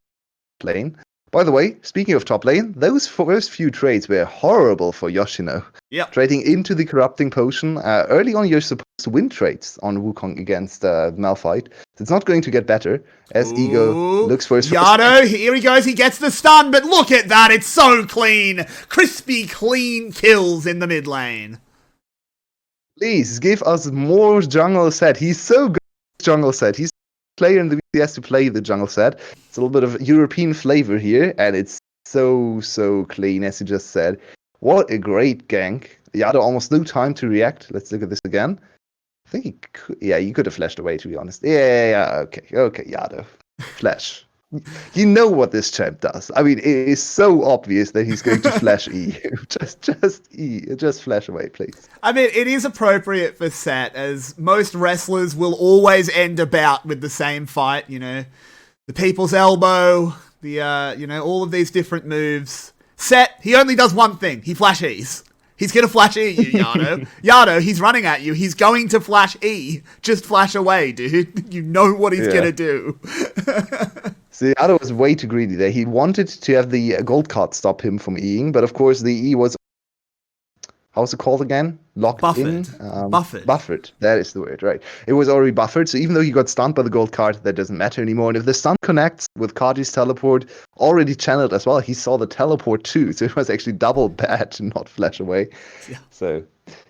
with lane. By the way, speaking of top lane, those first few trades were horrible for Yoshino. Yep. Trading into the Corrupting Potion. Early on, you're supposed to win trades on Wukong against Malphite. It's not going to get better as Ego looks for his 𝗧𝗧, here he goes, he gets the stun, but look at that, it's so clean. Crispy, clean kills in the mid lane. Please, give us more jungle set. He's so good at jungle set. He's a player in the VCS to play the jungle set. It's a little bit of European flavor here, and it's so clean, as you just said. What a great gank. 𝗧𝗧 almost no time to react. Let's look at this again. I think he could, you could have flashed away, to be honest. Yeah, okay, 𝗧𝗧. Flash. You know what this champ does. I mean, it is so obvious that he's going to flash E. Just flash away, please. I mean, it is appropriate for Set, as most wrestlers will always end about with the same fight, you know. The people's elbow, the, all of these different moves. Set, he only does one thing. He flash E's. He's going to flash E you, 𝗧𝗧. 𝗧𝗧, he's running at you. He's going to flash E. Just flash away, dude. You know what he's going to do. See, 𝗧𝗧 was way too greedy there. He wanted to have the gold card stop him from Eing, but of course the E was... How's it called again? Locked in? Buffered. That is the word, right. It was already buffered, so even though he got stunned by the gold card, that doesn't matter anymore. And if the stun connects with 𝗏𝗏's teleport, already channeled as well, he saw the teleport too, so it was actually double bad to not flash away. Yeah. So,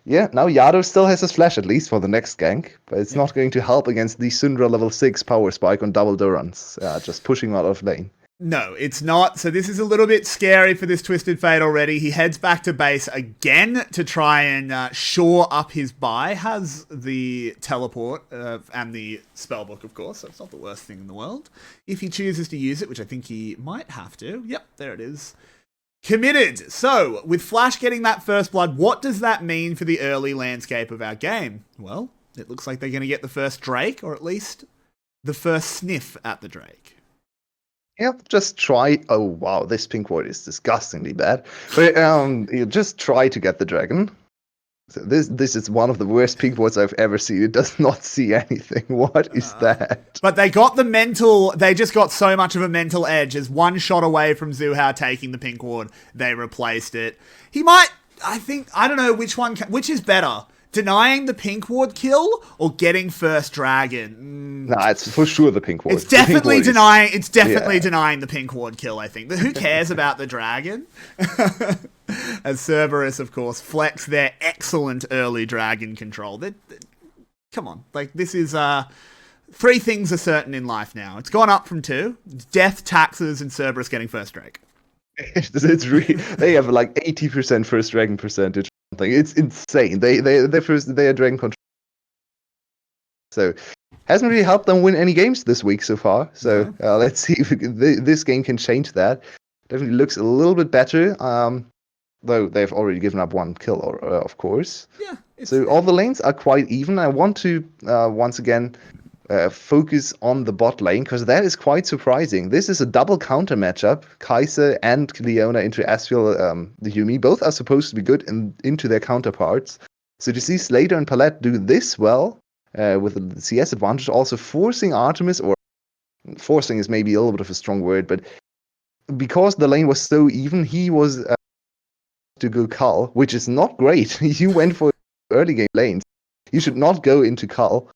yeah, now 𝗬𝗨 still has his flash, at least for the next gank, but it's not going to help against the 𝗧𝗲 level 6 power spike on double Durans, just pushing him out of lane. No, it's not. So this is a little bit scary for this Twisted Fate already. He heads back to base again to try and shore up his buy. Has the teleport and the spellbook, of course, so it's not the worst thing in the world. If he chooses to use it, which I think he might have to. Yep, there it is. Committed. So, with Flash getting that first blood, what does that mean for the early landscape of our game? Well, it looks like they're going to get the first Drake, or at least the first sniff at the Drake. Yeah, just try. Oh wow, this pink ward is disgustingly bad. But you just try to get the dragon. So this is one of the worst pink wards I've ever seen. It does not see anything. What is that? But they got the mental. They just got so much of a mental edge. As one shot away from 𝗬𝗪 taking the pink ward, they replaced it. He might. I don't know which is better. Denying the pink ward kill or getting first dragon? Nah, it's for sure the pink ward. It's definitely denying. It's definitely denying the pink ward kill. I think. But who cares about the dragon? As Cerberus, of course, flex their excellent early dragon control. Come on, like this is 3 things are certain in life now. It's gone up from 2: death, taxes, and Cerberus getting first Drake. It's really, they have like 80% first dragon percentage. It's insane. They are dragon control. So hasn't really helped them win any games this week so far. So let's see if this game can change that. Definitely looks a little bit better. Though they've already given up 1 kill, of course. Yeah. So all the lanes are quite even. I want to once again focus on the bot lane, because that is quite surprising. This is a double counter matchup. 𝗂𝗧 and Leona into 𝗬𝗪𝗀, both are supposed to be good into their counterparts. So to see 𝗧𝗪 and 𝗏𝗏𝗏 do this well, with the CS advantage, also forcing Artemis, or forcing is maybe a little bit of a strong word, but because the lane was so even, he was to go 𝗏, which is not great. You went for early game lanes. You should not go into 𝗏.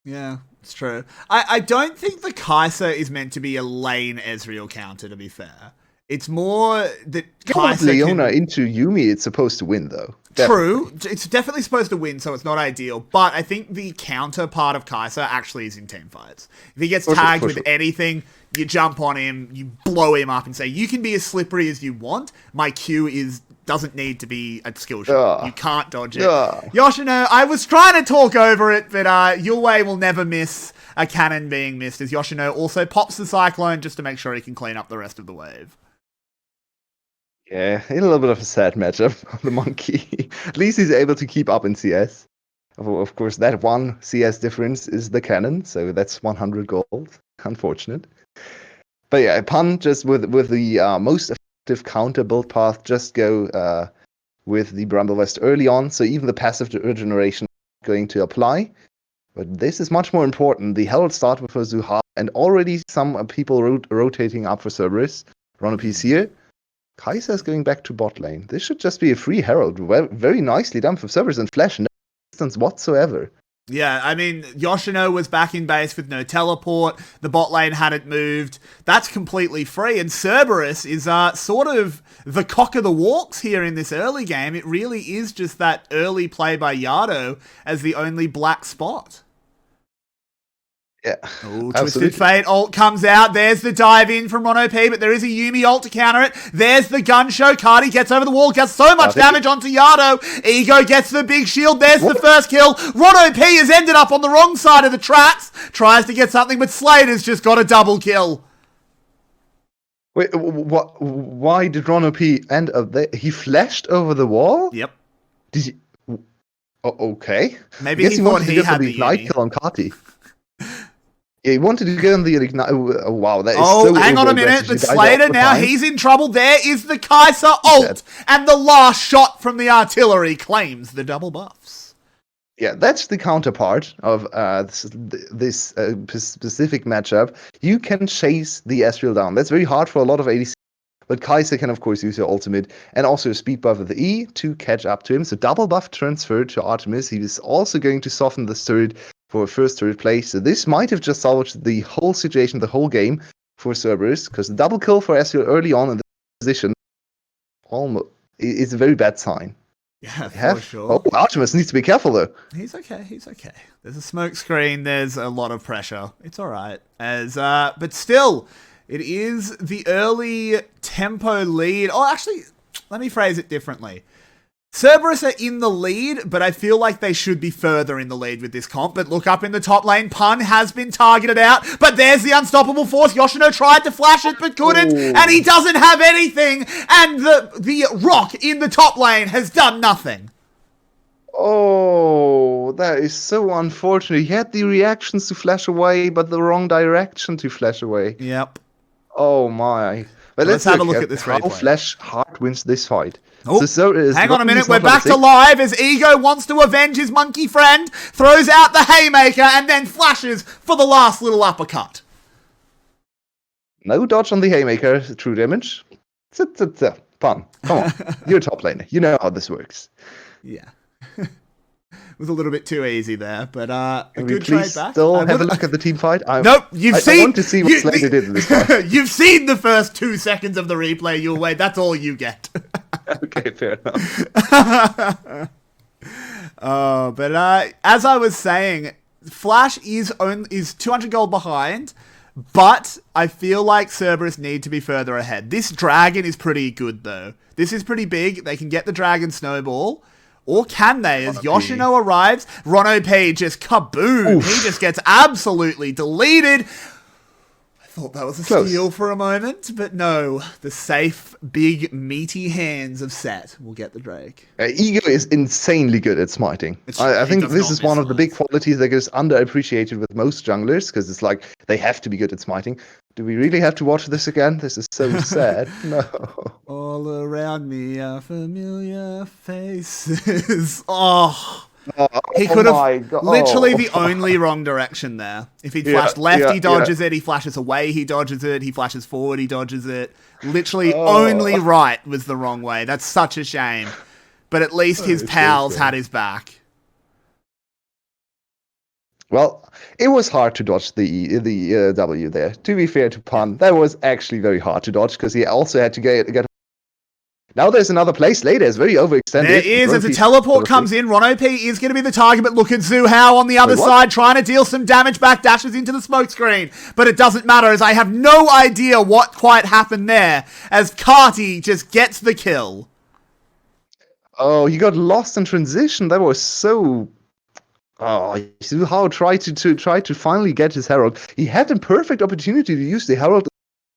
Yeah. It's true. I don't think the 𝗂𝗧 is meant to be a lane Ezreal counter, to be fair. It's more that 𝗂𝗧 Leona into Yuumi, it's supposed to win, though. True. It's definitely supposed to win, so it's not ideal. But I think the counter part of 𝗂𝗧 actually is in team fights. If he gets tagged with anything, you jump on him, you blow him up and say, you can be as slippery as you want. My Q doesn't need to be a skill shot. You can't dodge it. Yoshino, I was trying to talk over it, but Yulwei will never miss a cannon being missed, as Yoshino also pops the Cyclone just to make sure he can clean up the rest of the wave. Yeah, a little bit of a sad matchup on the monkey. At least he's able to keep up in CS. Of course, that 1 CS difference is the cannon, so that's 100 gold. Unfortunate. But yeah, Pan just with the most effective counter build path, just go with the Bramble West early on, so even the passive regeneration is going to apply. But this is much more important. The Herald start with 𝗬𝗪, and already some people rotating up for Cerberus. Unofficial here. 𝗂𝗧 is going back to bot lane. This should just be a free Herald. Very nicely done for Cerberus, and Flash, no distance whatsoever. Yeah, I mean, Yoshino was back in base with no teleport. The bot lane hadn't moved. That's completely free. And Cerberus is sort of the cock of the walks here in this early game. It really is just that early play by 𝗬𝗪 as the only black spot. Yeah. Oh, Twisted Fate ult comes out. There's the dive in from Ron-OP, but there is a Yuumi ult to counter it. There's the gun show. 𝗏𝗏𝗏 gets over the wall, gets so much damage onto 𝗬𝗪. Ego gets the big shield. There's the first kill. Ron-OP has ended up on the wrong side of the tracks. Tries to get something, but 𝗧𝗪's just got a double kill. Wait, what? Why did Ron-OP end up there? He flashed over the wall? Yep. Did he? Oh, okay. Maybe he thought he had the ignite kill on 𝗏𝗏𝗏. Yeah, he wanted to get on the ignite. Oh, wow, that is so hang on a minute. But 𝗧𝗪 now, he's in trouble. There is the 𝗂𝗧 ult. And the last shot from the artillery claims the double buffs. Yeah, that's the counterpart of this specific matchup. You can chase the Ezreal down. That's very hard for a lot of ADC. But 𝗂𝗧 can, of course, use her ultimate and also a speed buff of the E to catch up to him. So double buff transferred to Artemis. He is also going to soften the turret for first third place. So this might have just salvaged the whole situation, the whole game for Cerberus, because the double kill for Ezreal early on in the position almost is a very bad sign. Yeah, have. for sure. Oh, Artemis needs to be careful though. He's okay. He's okay. There's a smoke screen. There's a lot of pressure. It's all right. But still, it is the early tempo lead. Oh, actually, let me phrase it differently. Cerberus are in the lead, but I feel like they should be further in the lead with this comp. But look up in the top lane. Pun has been targeted out, but there's the unstoppable force. Yoshino tried to flash it, but couldn't, and he doesn't have anything. And the rock in the top lane has done nothing. Oh, that is so unfortunate. He had the reactions to flash away, but the wrong direction to flash away. Yep. Oh my. But Let's have a look at this how replay. Flash hard wins this fight. Oh, hang on a minute, we're back to 6. live as Ego wants to avenge his monkey friend, throws out the haymaker, and then flashes for the last little uppercut. No dodge on the haymaker, true damage. Fun. Come on, you're a top laner. You know how this works. Yeah. Was a little bit too easy there, but a Can we good trade please back. still have a look at the team fight? Nope, I want to see what Slater did in this fight. You've seen the first 2 seconds of the replay, Yulwei. That's all you get. Okay, fair enough. But as I was saying, Flash is 200 gold behind, but I feel like Cerberus need to be further ahead. This dragon is pretty good, though. This is pretty big. They can get the dragon snowball. Or can they? As Yoshino arrives, P just kaboom. Oof. He just gets absolutely deleted. I thought that was a steal for a moment, but no. The safe, big, meaty hands of Set will get the Drake. Ego is insanely good at smiting. I think this is one of the big qualities that gets underappreciated with most junglers, because it's like, they have to be good at smiting. Do we really have to watch this again? This is so sad. No. All around me are familiar faces. Oh. He could have literally the only wrong direction there. If he'd flashed left, he dodges it. He flashes away, he dodges it. He flashes forward, he dodges it. Literally only right was the wrong way. That's such a shame. But at least his pals had his back. Well, it was hard to dodge the W there. To be fair to Pun, that was actually very hard to dodge because he also had to get. Now there's another place later. It's very overextended. There is. As a teleport comes in, P is going to be the target, but look at 𝗬𝗏 on the other side trying to deal some damage back, dashes into the smoke screen. But it doesn't matter as I have no idea what quite happened there as 𝗏𝗏𝗃 just gets the kill. Oh, he got lost in transition. That was so... Oh, 𝗬𝗏 tried to finally get his Herald. He had a perfect opportunity to use the Herald to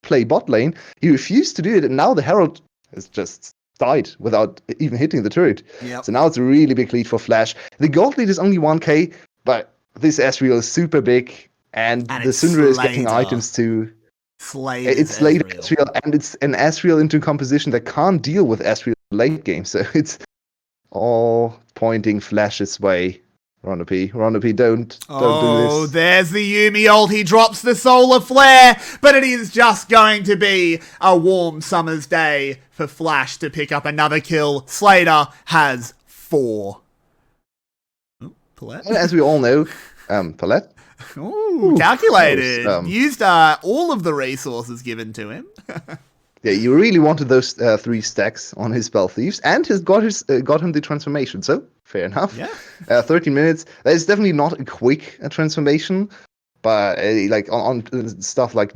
play bot lane. He refused to do it, and now the Herald has just died without even hitting the turret. Yep. So now it's a really big lead for Flash. The gold lead is only 1k, but this Ezreal is super big, and the Syndra is getting items too. It's late Ezreal, and it's an Ezreal into composition that can't deal with Ezreal late game, so it's all pointing Flash's way. P, don't do this. Oh, there's the Yuumi ult. He drops the solar flare, but it is just going to be a warm summer's day for Flash to pick up another kill. Slater has 4. Oh, Paulette? As we all know, Paulette. Ooh, calculated. Used all of the resources given to him. Yeah, you really wanted those 3 stacks on his Spell Thieves, and got him the transformation, so fair enough. Yeah. 13 minutes. That is definitely not a quick transformation, but like on stuff like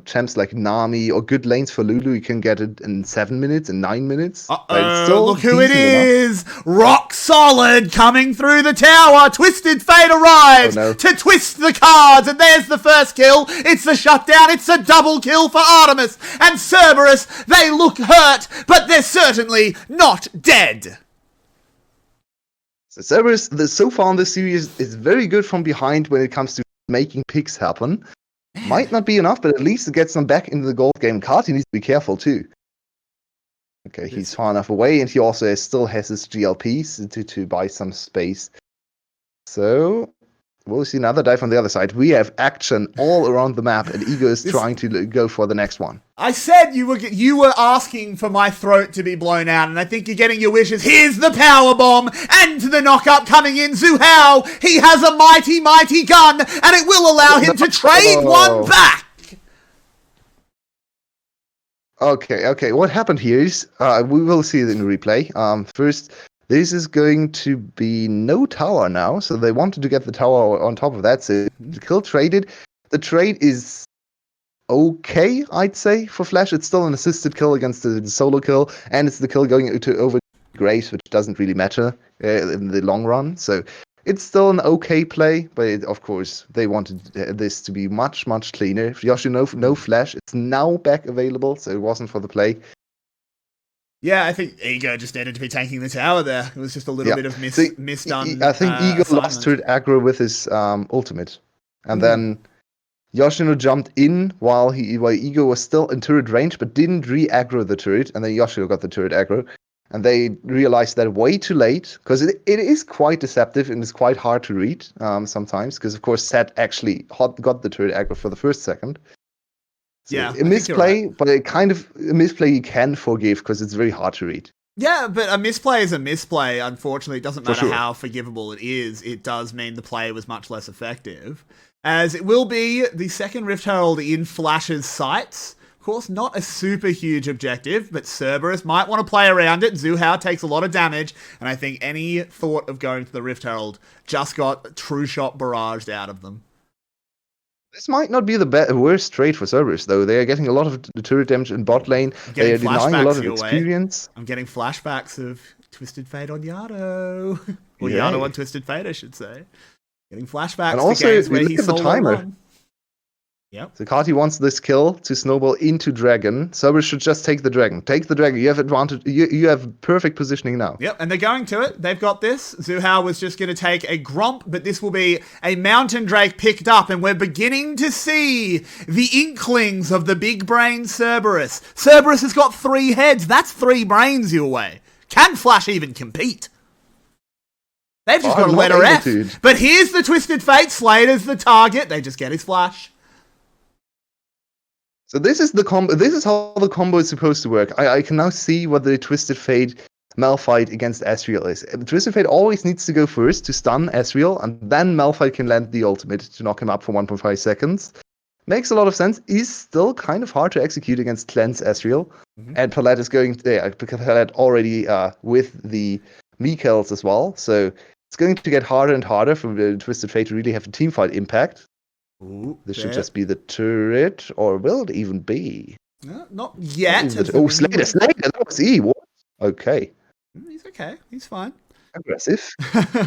champs like Nami or good lanes for Lulu, you can get it in 7 minutes and 9 minutes. Look who it is! Rock Solid coming through the tower. Twisted Fate arrives to twist the cards, and there's the first kill. It's the shutdown. It's a double kill for Artemis and Cerberus. They look hurt, but they're certainly not dead. So Cerberus, so far in this series, is very good from behind when it comes to making picks happen. Might not be enough, but at least it gets them back into the gold game. 𝗏𝗏𝗃 needs to be careful too. Okay, he's far enough away, and he also still has his GLPs to buy some space. So we'll see another dive on the other side. We have action all around the map, and Ego is trying to go for the next one. I said you were asking for my throat to be blown out, and I think you're getting your wishes. Here's the power bomb, and the knockup coming in. 𝗬𝗏, he has a mighty, mighty gun, and it will allow him to trade one back. Okay. What happened here is we will see it in replay. First, this is going to be no tower now, so they wanted to get the tower on top of that, so the kill traded. The trade is okay, I'd say, for Flash. It's still an assisted kill against the solo kill, and it's the kill going over Graves, which doesn't really matter in the long run. So it's still an okay play, but of course they wanted this to be much, much cleaner. Yoshi, no Flash. It's now back available, so it wasn't for the play. Yeah, I think Ego just needed to be taking the tower there. It was just a little bit of misdone. I think Ego lost turret aggro with his ultimate, and then Yoshino jumped in while Ego was still in turret range, but didn't re-aggro the turret, and then Yoshino got the turret aggro. And they realized that way too late, because it is quite deceptive and it's quite hard to read sometimes, because of course Set actually got the turret aggro for the first second. So yeah, a misplay, right. But a misplay you can forgive because it's very hard to read. Yeah, but a misplay is a misplay. Unfortunately, it doesn't matter how forgivable it is. It does mean the play was much less effective, as it will be the second Rift Herald in Flash's sights. Of course, not a super huge objective, but Cerberus might want to play around it. 𝗬𝗏 takes a lot of damage, and I think any thought of going to the Rift Herald just got true shot barraged out of them. This might not be the worst trade for Cerberus, though. They are getting a lot of turret damage in bot lane. They are denying a lot of experience. I'm getting flashbacks of Twisted Fate on Yado. Or Yado on Twisted Fate, I should say. Getting flashbacks and also, to games where he the timer. Yep. So 𝗏𝗏 wants this kill to snowball into Dragon. Cerberus should just take the Dragon. Take the Dragon. You have advantage. You have perfect positioning now. Yep, and they're going to it. They've got this. 𝗬𝗏 was just going to take a Gromp, but this will be a Mountain Drake picked up, and we're beginning to see the inklings of the big brain Cerberus. Cerberus has got 3 heads. That's 3 brains your way. Can Flash even compete? They've just got a letter F. But here's the Twisted Fate. Slater's the target. They just get his Flash. So this is the combo. This is how the combo is supposed to work. I can now see what the Twisted Fate Malphite against Ezreal is. Twisted Fate always needs to go first to stun Ezreal, and then Malphite can land the ultimate to knock him up for 1.5 seconds. Makes a lot of sense. Is still kind of hard to execute against Cleanse Ezreal. And Palette is going there, because Palette already with the Mikhails as well. So it's going to get harder and harder for the Twisted Fate to really have a teamfight impact. Ooh, this should just be the turret, or will it even be? No, not yet. Slater, that was E. What? Okay. He's okay. He's fine. Aggressive.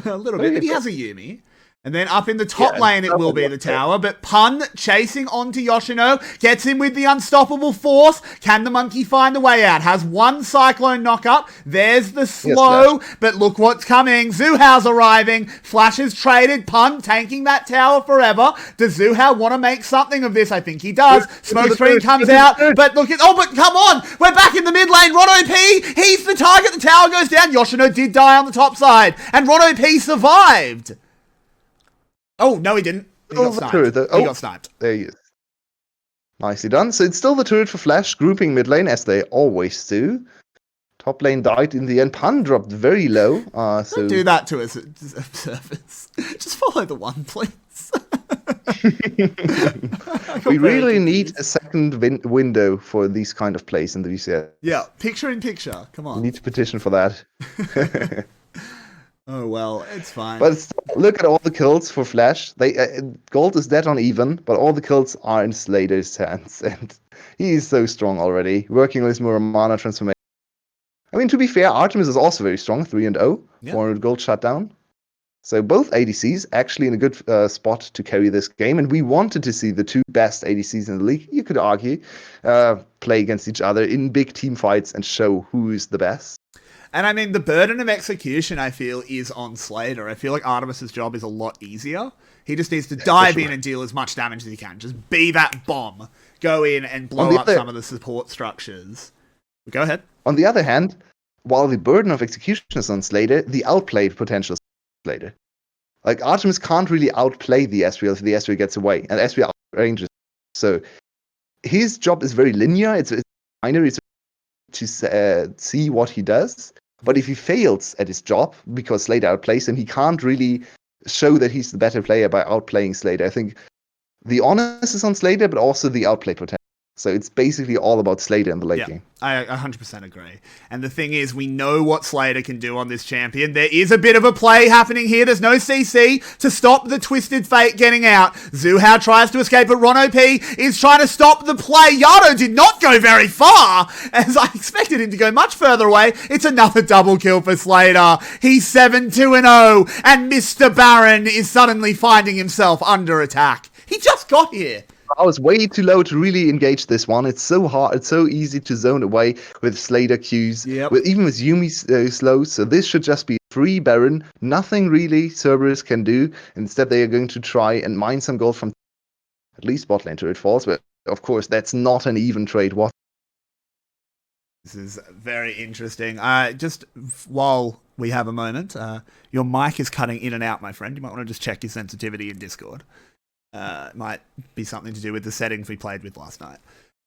A little bit, but he has a Yuumi. And then up in the top lane, it will be the tower. But Pun chasing onto Yoshino, gets him with the unstoppable force. Can the monkey find a way out? Has 1 Cyclone knock-up. There's the slow, but look what's coming. 𝗬𝗏's arriving. Flash is traded. Pun tanking that tower forever. Does 𝗬𝗏 want to make something of this? I think he does. Smokescreen comes out, but look at... Oh, but come on! We're back in the mid lane. RON-OP, he's the target. The tower goes down. Yoshino did die on the top side, and RON-OP survived. Oh, no, he didn't. He got sniped. He got sniped. There he is. Nicely done. So it's still the turret for Flash, grouping mid lane, as they always do. Top lane died in the end. Pun dropped very low. Don't do that to us at service. Just follow the one, please. We really need a second window for these kind of plays in the VCS. Yeah, picture in picture. Come on. We need to petition for that. Oh, well, it's fine. But still, look at all the kills for Flash. They Gold is dead on even, but all the kills are in Slater's hands. And he is so strong already, working with his Muramana transformation. I mean, to be fair, Artemis is also very strong, 3-0, 400 gold shutdown. So both ADCs actually in a good spot to carry this game. And we wanted to see the 2 best ADCs in the league, you could argue, play against each other in big team fights and show who is the best. And I mean, the burden of execution, I feel, is on Slater. I feel like Artemis's job is a lot easier. He just needs to dive in and deal as much damage as he can. Just be that bomb. Go in and blow up some of the support structures. Go ahead. On the other hand, while the burden of execution is on Slater, the outplay potential is on Slater. Like, Artemis can't really outplay the Ezreal if the Ezreal gets away. And Ezreal outranges. So his job is very linear. It's binary to see what he does. But if he fails at his job because Slater outplays him, he can't really show that he's the better player by outplaying Slater. I think the onus is on Slater, but also the outplay potential. So it's basically all about 𝗧𝗧 in the late Yeah, game. I 100% agree. And the thing is, we know what 𝗧𝗧 can do on this champion. There is a bit of a play happening here. There's no CC to stop the Twisted Fate getting out. 𝗬𝗏 tries to escape, but ron_OP is trying to stop the play. 𝗬𝗏 did not go very far, as I expected him to go much further away. It's another double kill for 𝗧𝗧. He's 7-2-0, and Mr. Baron is suddenly finding himself under attack. He just got here. I was way too low to really engage this one. It's so hard. It's so easy to zone away with 𝗧𝗧 Qs, even with Yuumi slow. So this should just be free Baron. Nothing really Cerberus can do. Instead, they are going to try and mine some gold from at least bot lane turret falls. But of course, that's not an even trade. What? This is very interesting. Just while we have a moment, your mic is cutting in and out, my friend. You might want to just check your sensitivity in Discord. It might be something to do with the settings we played with last night.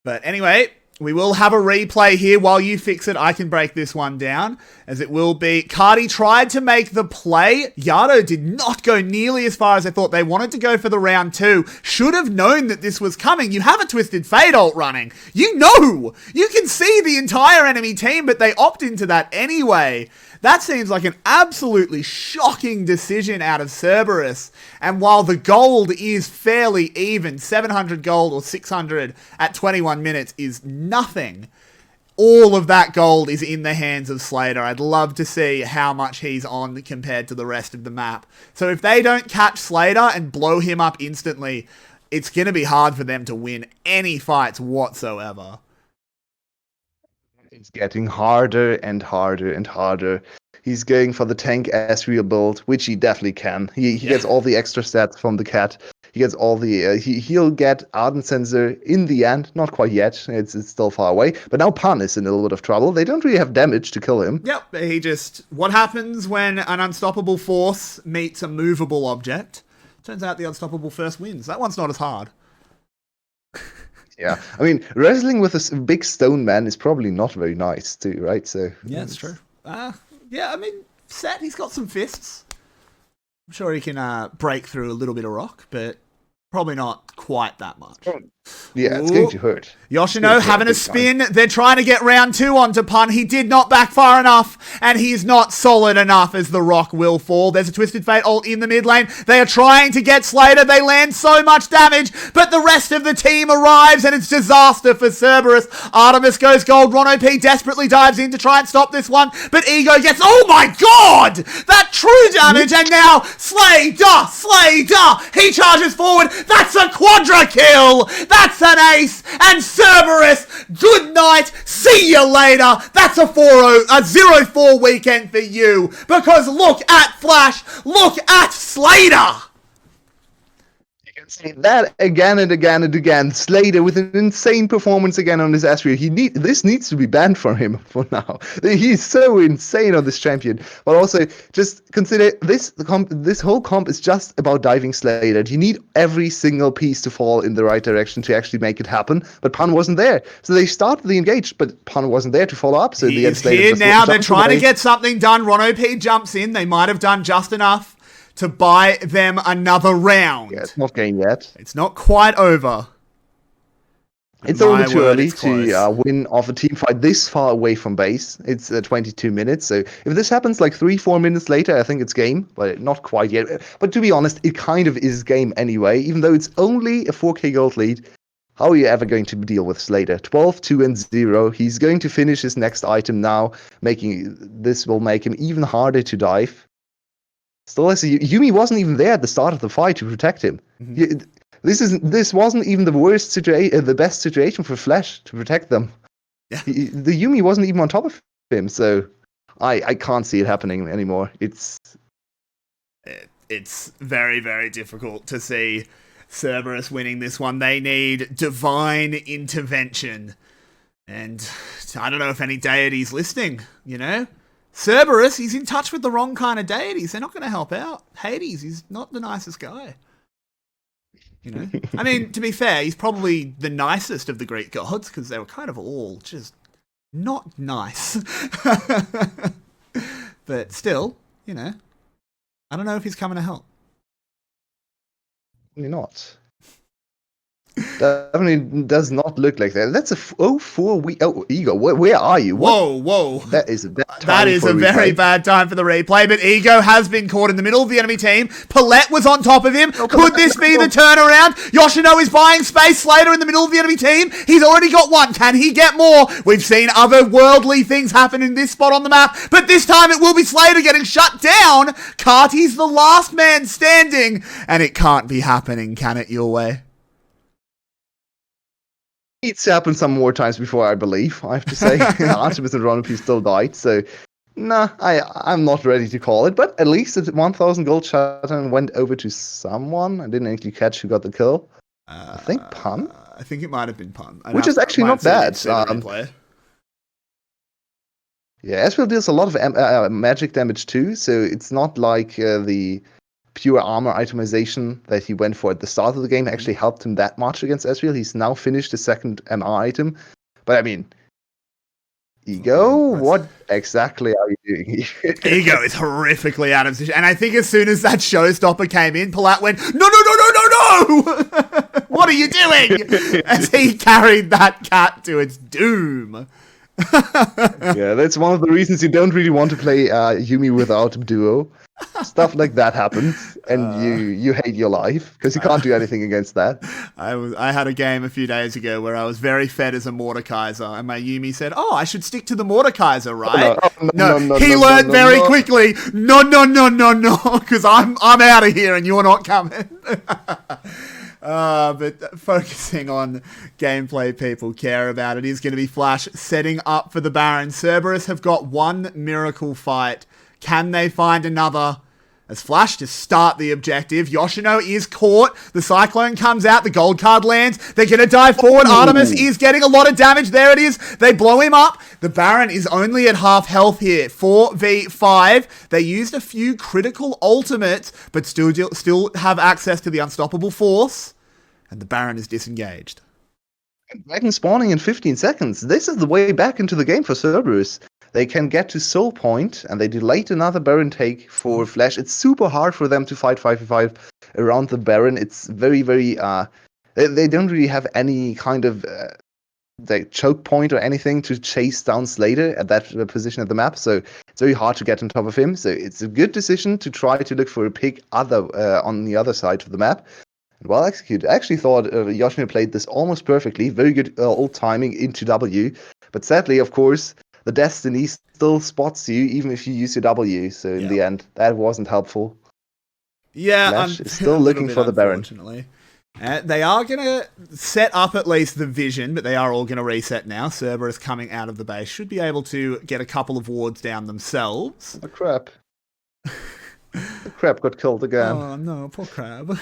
But anyway, we will have a replay here. While you fix it, I can break this one down, as it will be 𝗏𝗏 tried to make the play. 𝗬𝗏 did not go nearly as far as they thought. They wanted to go for the round 2. Should have known that this was coming. You have a Twisted Fate ult running. You know! You can see the entire enemy team, but they opt into that anyway. That seems like an absolutely shocking decision out of Cerberus. And while the gold is fairly even, 700 gold or 600 at 21 minutes is nothing. All of that gold is in the hands of 𝗧𝗧. I'd love to see how much he's on compared to the rest of the map. So if they don't catch 𝗧𝗧 and blow him up instantly, it's going to be hard for them to win any fights whatsoever. It's getting harder and harder and harder. He's going for the tank Asriel build, which he definitely can. He gets all the extra stats from the cat. He gets all the... he'll get Ardent Sensor in the end. Not quite yet. It's still far away. But now Pan is in a little bit of trouble. They don't really have damage to kill him. Yep, he just... What happens when an unstoppable force meets a movable object? Turns out the unstoppable first wins. That one's not as hard. Yeah, I mean, wrestling with a big stone man is probably not very nice too, right? So yeah, it's true. Yeah, I mean, Set, he's got some fists. I'm sure he can break through a little bit of rock, but probably not quite that much. Yeah, it's going to hurt. Yoshino having a spin. They're trying to get round 2 onto Pun. He did not back far enough, and he's not solid enough as the rock will fall. There's a Twisted Fate ult in the mid lane. They are trying to get 𝗧𝗧. They land so much damage, but the rest of the team arrives, and it's disaster for Cerberus. Artemis goes gold. ron_OP desperately dives in to try and stop this one, but Ego gets... Oh my god! That true damage, and now 𝗧𝗧! He charges forward. That's a quadra kill! That's an ace, and Cerberus, good night, see you later. That's a 0-4 weekend for you, because look at Flash, look at 𝗧𝗧. Say that again and again and again. 𝗧𝗧 with an insane performance again on his Asriel. This needs to be banned from him for now. He's so insane on this champion. But also, just consider this whole comp is just about diving 𝗧𝗧. You need every single piece to fall in the right direction to actually make it happen. But Pan wasn't there. So they started the engage, but Pan wasn't there to follow up. So the He's here now. They're trying to get something done. ron_OP jumps in. They might have done just enough to buy them another round. Yeah, it's not game yet. It's not quite over. It's a little too early to win off a team fight this far away from base. It's 22 minutes, so if this happens like 3-4 minutes later, I think it's game, but not quite yet. But to be honest, it kind of is game anyway, even though it's only a 4k gold lead. How are you ever going to deal with 𝗧𝗧? 12-2-0. He's going to finish his next item now, this will make him even harder to dive. Still, Yuumi wasn't even there at the start of the fight to protect him. Mm-hmm. This wasn't even the best situation for Flash to protect them. Yeah. The Yuumi wasn't even on top of him, so I can't see it happening anymore. It's very, very difficult to see Cerberus winning this one. They need divine intervention, and I don't know if any deity's listening. You know. Cerberus, he's in touch with the wrong kind of deities. They're not going to help out. Hades, he's not the nicest guy. You know? I mean, to be fair, he's probably the nicest of the Greek gods, because they were kind of all just not nice. But still, you know, I don't know if he's coming to help. Probably not. Definitely does not look like that. That's a 0-4 week. Oh, Ego, where are you? Whoa. That is a bad time. That is for a very replay. bad time for the replay, but Ego has been caught in the middle of the enemy team. 𝗃𝗏𝗺 was on top of him. Could this be the turnaround? 𝘂𝗷𝗄 is buying space. 𝗧𝗏𝗺 in the middle of the enemy team. He's already got one. Can he get more? We've seen other worldly things happen in this spot on the map, but this time it will be 𝗧𝗏𝗺 getting shut down. 𝗏𝗃's the last man standing, and it can't be happening, can it, Yulwei? It's happened some more times before, I believe. I have to say, Artemis and Ronopy still died, so nah, I'm not ready to call it. But at least the 1,000 gold shutdown went over to someone. I didn't actually catch who got the kill. I think 𝗃. I think it might have been 𝗃. Which is actually not bad. Yeah, 𝗬𝗲𝗺 deals a lot of magic damage too, so it's not like the pure armor itemization that he went for at the start of the game actually helped him that much against 𝗬𝗲𝗺. He's now finished the second MR item. But I mean, Ego, what exactly are you doing here? Ego is horrifically out of position. And I think as soon as that showstopper came in, 𝗃𝗏𝗺 went, no! What are you doing? As he carried that cat to its doom. Yeah, that's one of the reasons you don't really want to play Yuumi without duo. Stuff like that happens, and you hate your life because you can't do anything against that. I had a game a few days ago where I was very fed as a 𝗧𝗏𝗺, and my Yuumi said, "Oh, I should stick to the 𝗧𝗏𝗺, right?" No, he learned very quickly. No, because I'm out of here, and you're not coming. But focusing on gameplay people care about, it is going to be Flash setting up for the Baron. 𝗬𝗺 have got one miracle fight. Can they find another? As Flash to start the objective, 𝗂𝗷𝗄 is caught. The Cyclone comes out. The gold card lands. They're going to dive forward. Artemis is getting a lot of damage. There it is. They blow him up. The Baron is only at half health here. 4v5. They used a few critical ultimates, but still have access to the unstoppable force. And the Baron is disengaged. Dragon spawning in 15 seconds. This is the way back into the game for 𝗬𝗺. They can get to Soul Point, and they delayed another Baron take for Flash. It's super hard for them to fight 5v5 around the Baron. It's very, very... They don't really have any kind of choke point or anything to chase down 𝗧𝗏𝗺 at that position of the map, so it's very hard to get on top of him. So it's a good decision to try to look for a pick on the other side of the map. Well executed. I actually thought 𝗂𝗷𝗄 played this almost perfectly. Very good old timing into W. But sadly, of course, the Destiny still spots you even if you use your W. So in the end, that wasn't helpful. Yeah, Flash is still looking for the Baron. They are going to set up at least the vision, but they are all going to reset now. 𝗬𝗺 is coming out of the base. Should be able to get a couple of wards down themselves. Oh, crap. The crab got killed again. Oh, no, poor crab.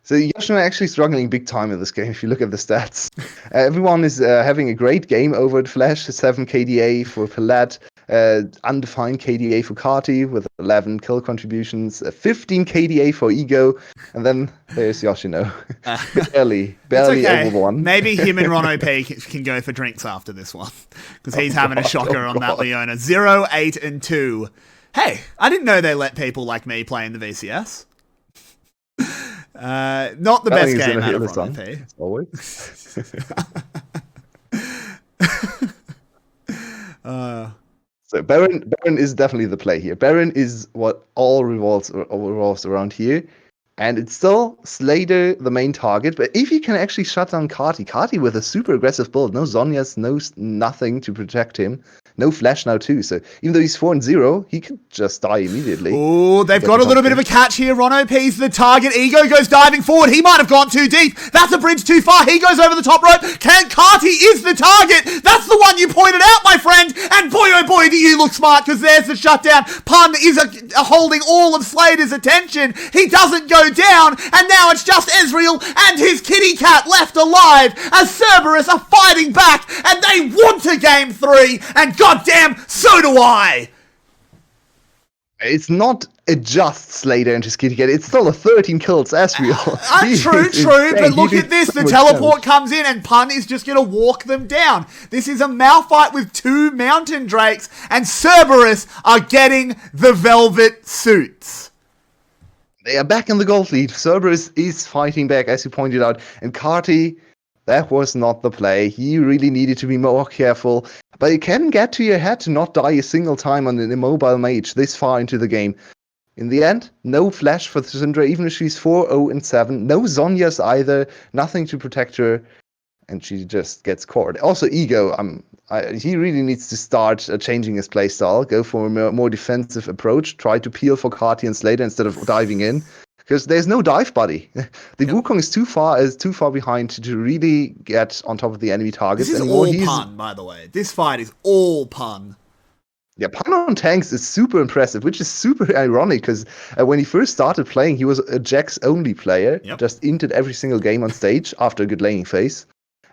So 𝗂𝗷𝗄 actually struggling big time in this game if you look at the stats. Everyone is having a great game over at Flash. 7 KDA for 𝗃𝗏𝗺, undefined KDA for 𝗏𝗏𝗺 with 11 kill contributions, 15 KDA for Ego, and then there's 𝗂𝗷𝗄. barely okay. over one. Maybe him and Ronopy can go for drinks after this one, because he's having a shocker on that Leona. 0, 8, and 2. Hey, I didn't know they let people like me play in the VCS. Not the best game out of Ronopy. Always. So Baron is definitely the play here. Baron is what all revolves around here. And it's still 𝗧𝗏𝗺, the main target. But if you can actually shut down 𝗏𝗏𝗺 with a super aggressive build, no Zhonya's, no nothing to protect him. No Flash now too, so even though he's 4-0, he could just die immediately. Oh, they've got a little bit of a catch here. 𝗂𝗄's the target. Ego goes diving forward. He might have gone too deep. That's a bridge too far. He goes over the top rope. 𝗏𝗏𝗺 is the target. That's the one you pointed out, my friend. And boy, oh boy, do you look smart, because there's the shutdown. 𝗃 is holding all of 𝗧𝗏𝗺's attention. He doesn't go down, and now it's just Ezreal and his kitty cat left alive as 𝗬𝗺 are fighting back, and they want a game 3, and goddamn, so do I! It's not a just 𝗧𝗏𝗺 and his kitty cat. It's still a 13 kills Ezreal. True, but look at this. The teleport comes in and 𝗃 is just going to walk them down. This is a malfight with 2 mountain drakes, and 𝗬𝗺 are getting the velvet suits. They are back in the gold lead. 𝗧𝗲𝗺 is fighting back, as you pointed out. And 𝗘𝗀𝗃, that was not the play. He really needed to be more careful. But it can get to your head to not die a single time on an immobile mage this far into the game. In the end, no flash for Syndra, even if she's 4-0-7. No Zhonya's either. Nothing to protect her. And she just gets caught. Also, Ego, he really needs to start changing his playstyle. Go for a more defensive approach. Try to peel for 𝗘𝗃 and Slater instead of diving in. Because there's no dive buddy. The Wukong is too far behind to really get on top of the enemy targets. This is anymore. all pun, by the way. This fight is all pun. Yeah, pun on tanks is super impressive, which is super ironic because when he first started playing, he was a Jax only player. Yep. Just inted every single game on stage after a good laning phase.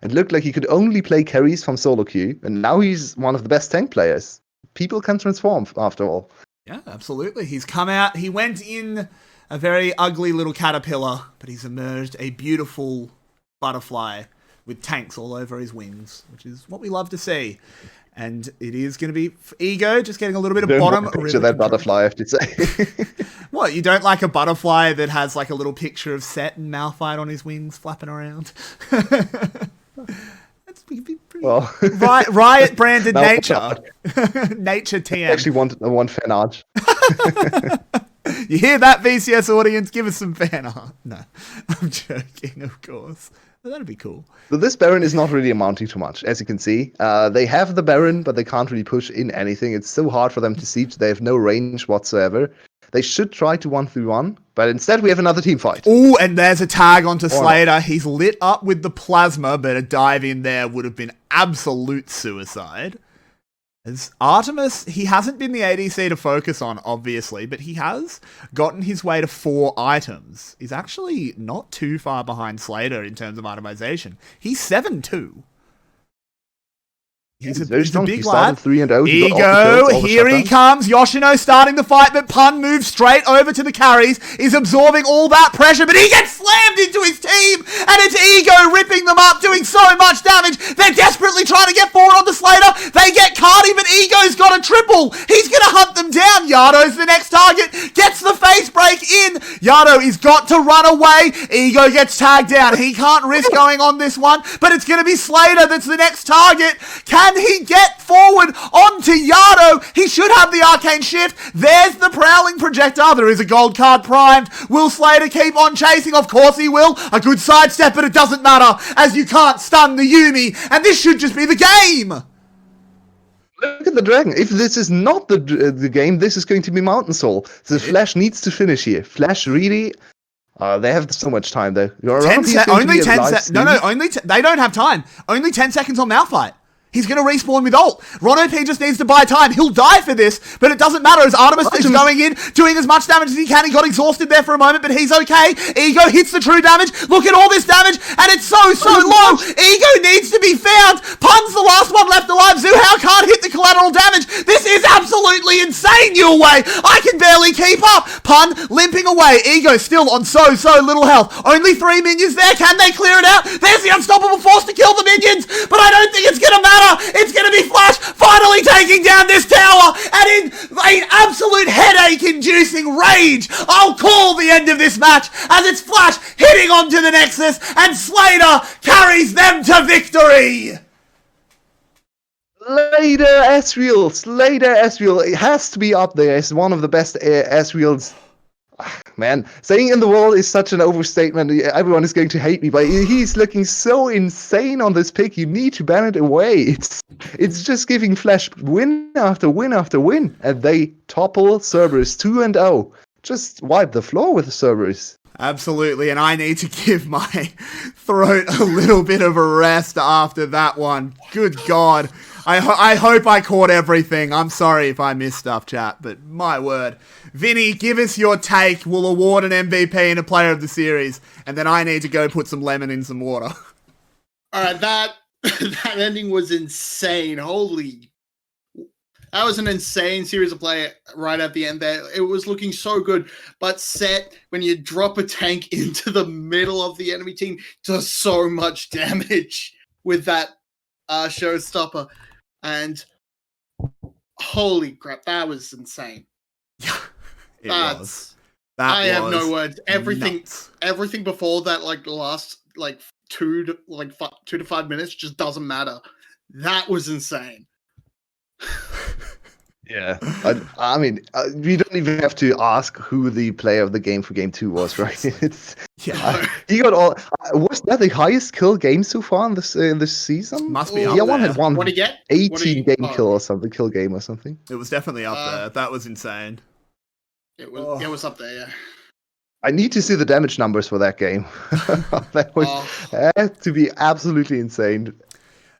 It looked like he could only play carries from solo queue, and now he's one of the best tank players. People can transform, after all. Yeah, absolutely. He's come out. He went in a very ugly little caterpillar, but he's emerged a beautiful butterfly with tanks all over his wings, which is what we love to see. And it is going to be Ego just getting a little bit of bottom. Picture that butterfly, I have to say. What, you don't like a butterfly that has like a little picture of Set and Malphite on his wings flapping around? That's pretty Well, Riot branded No, nature. Nature TM. actually want fan art. You hear that, VCS audience? Give us some fan art. No, I'm joking, of course. But that'd be cool. So this Baron is not really amounting to much, as you can see. They have the Baron, but they can't really push in anything. It's so hard for them to siege. They have no range whatsoever. They should try to 1-3-1, but instead we have another team fight. Oh, and there's a tag onto Slater. He's lit up with the plasma, but a dive in there would have been absolute suicide. As Artemis, he hasn't been the ADC to focus on, obviously, but he has gotten his way to 4 items. He's actually not too far behind Slater in terms of itemization. He's 7-2. He's very a strong. big He started lad. 3-0. Ego, here he comes. Yoshino starting the fight, but Pun moves straight over to the carries, is absorbing all that pressure, but he gets slammed into his team, and it's Ego ripping them up, doing so much damage. They're desperately trying to get forward onto Slater. They get 𝗘𝗃𝗃, but Ego's got a triple. He's going to hunt them down. 𝗧𝗏𝗺's the next target, gets the face break in. 𝗧𝗏𝗺 is got to run away. Ego gets tagged down. He can't risk going on this one, but it's going to be Slater that's the next target. Can he get forward onto 𝗧𝗏𝗺? He should have the arcane shift. There's the prowling projectile. There is a gold card primed. Will Slater keep on chasing? Of course he will. A good sidestep, but it doesn't matter, as you can't stun the Yuumi, and this should just be the game. Look at the dragon. If this is not the game, this is going to be Mountain Soul. The Flash needs to finish here. Flash really... they have so much time though. Only 10 seconds. No, they don't have time. Only 10 seconds on Malphite. He's going to respawn with ult. Ron OP just needs to buy time. He'll die for this, but it doesn't matter as Artemis is going in, doing as much damage as he can. He got exhausted there for a moment, but he's okay. Ego hits the true damage. Look at all this damage, and it's so low. Ego needs to be found. Pun's the last one left alive. 𝗬𝗏 can't hit the collateral damage. This is absolutely insane, Yulwei. I can barely keep up. Pun limping away. Ego still on so little health. Only 3 minions there. Can they clear it out? There's the unstoppable force to kill the minions, but I don't think it's going to matter. It's going to be Flash finally taking down this tower, and in an absolute headache-inducing rage, I'll call the end of this match as it's Flash hitting onto the Nexus, and Slater carries them to victory. Slater Ezreal. It has to be up there as one of the best Ezreals. Man, saying in the world is such an overstatement. Everyone is going to hate me, but he's looking so insane on this pick. You need to ban it away. It's just giving Flash win after win after win, and they topple 𝗧𝗏𝗺 2-0. Just wipe the floor with the 𝗧𝗏𝗺s. Absolutely, and I need to give my throat a little bit of a rest after that one. Good God. I hope I caught everything. I'm sorry if I missed stuff, chat, but my word. Vinny, give us your take. We'll award an MVP and a player of the series, and then I need to go put some lemon in some water. All right, that ending was insane. Holy... That was an insane series of play right at the end there. It was looking so good. But Set, when you drop a tank into the middle of the enemy team, does so much damage with that showstopper. And holy crap, that was insane. It was. That I have no was words. nuts. Everything before that, like the last like 2 to 5 minutes, just doesn't matter. That was insane. Yeah, I mean, we don't even have to ask who the player of the game for Game 2 was, right? He got all. Was that the highest kill game so far in this season? Must be Ooh. up Yeah, there. one had one What'd he get? 18 game kill or something, kill game or something. It was definitely up there. That was insane. It was up there, yeah. I need to see the damage numbers for that game. That was had to be absolutely insane.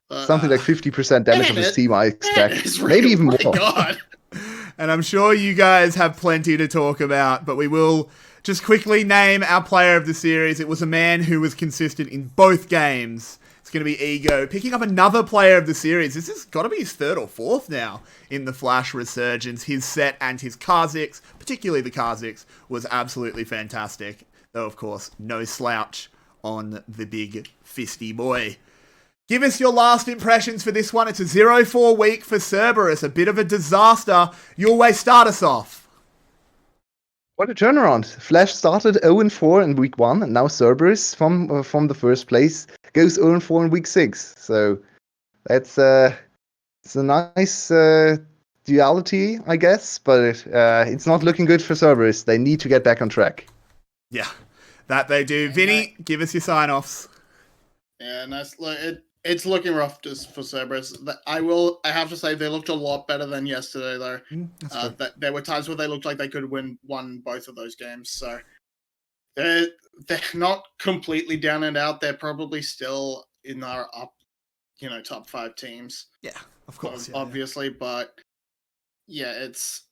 Something like 50% damage of his team, I expect. Maybe even more. God. And I'm sure you guys have plenty to talk about, but we will just quickly name our player of the series. It was a man who was consistent in both games. It's going to be Ego, picking up another player of the series. This has got to be his third or fourth now in the Flash resurgence. His set and his 𝗏𝗃𝗃, particularly the 𝗏𝗃𝗃, was absolutely fantastic. Though, of course, no slouch on the big fisty boy. Give us your last impressions for this one. It's a 0-4 week for 𝗬𝗺. A bit of a disaster. Yulwei, start us off. What a turnaround. Flash started 0-4 in week 1, and now 𝗬𝗺 from the first place goes 0-4 in week 6. So that's it's a nice duality, I guess, but it's not looking good for 𝗬𝗺. They need to get back on track. Yeah, that they do. Vinny, give us your sign-offs. Yeah, nice. It's looking rough just for 𝗬𝗺. I have to say they looked a lot better than yesterday, though. There were times where they looked like they could won both of those games. So they're not completely down and out. They're probably still in our top 5 teams. Yeah, of course. Obviously, but yeah, it's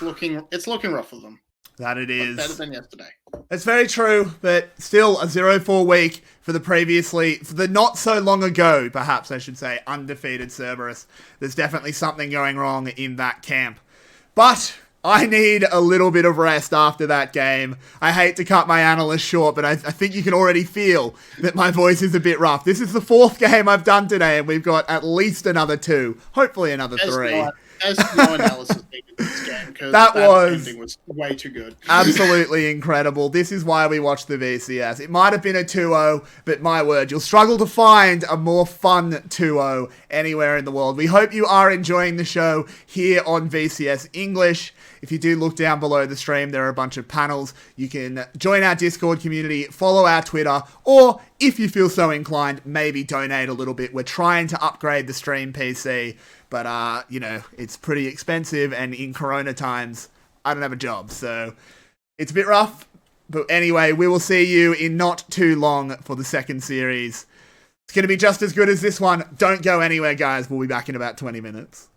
looking rough for them. That it is. Better than yesterday. It's very true, but still a 0-4 week for the not so long ago, perhaps I should say, undefeated 𝗬𝗺. There's definitely something going wrong in that camp. But I need a little bit of rest after that game. I hate to cut my analyst short, but I think you can already feel that my voice is a bit rough. This is the 4th game I've done today, and we've got at least another 2, hopefully another 3. There's no analysis needed in this game because that ending was way too good. Absolutely incredible. This is why we watch the VCS. It might have been a 2-0, but my word, you'll struggle to find a more fun 2-0 anywhere in the world. We hope you are enjoying the show here on VCS English. If you do look down below the stream, there are a bunch of panels. You can join our Discord community, follow our Twitter, or if you feel so inclined, maybe donate a little bit. We're trying to upgrade the stream PC, but, it's pretty expensive, and in Corona times, I don't have a job, so it's a bit rough. But anyway, we will see you in not too long for the second series. It's going to be just as good as this one. Don't go anywhere, guys. We'll be back in about 20 minutes.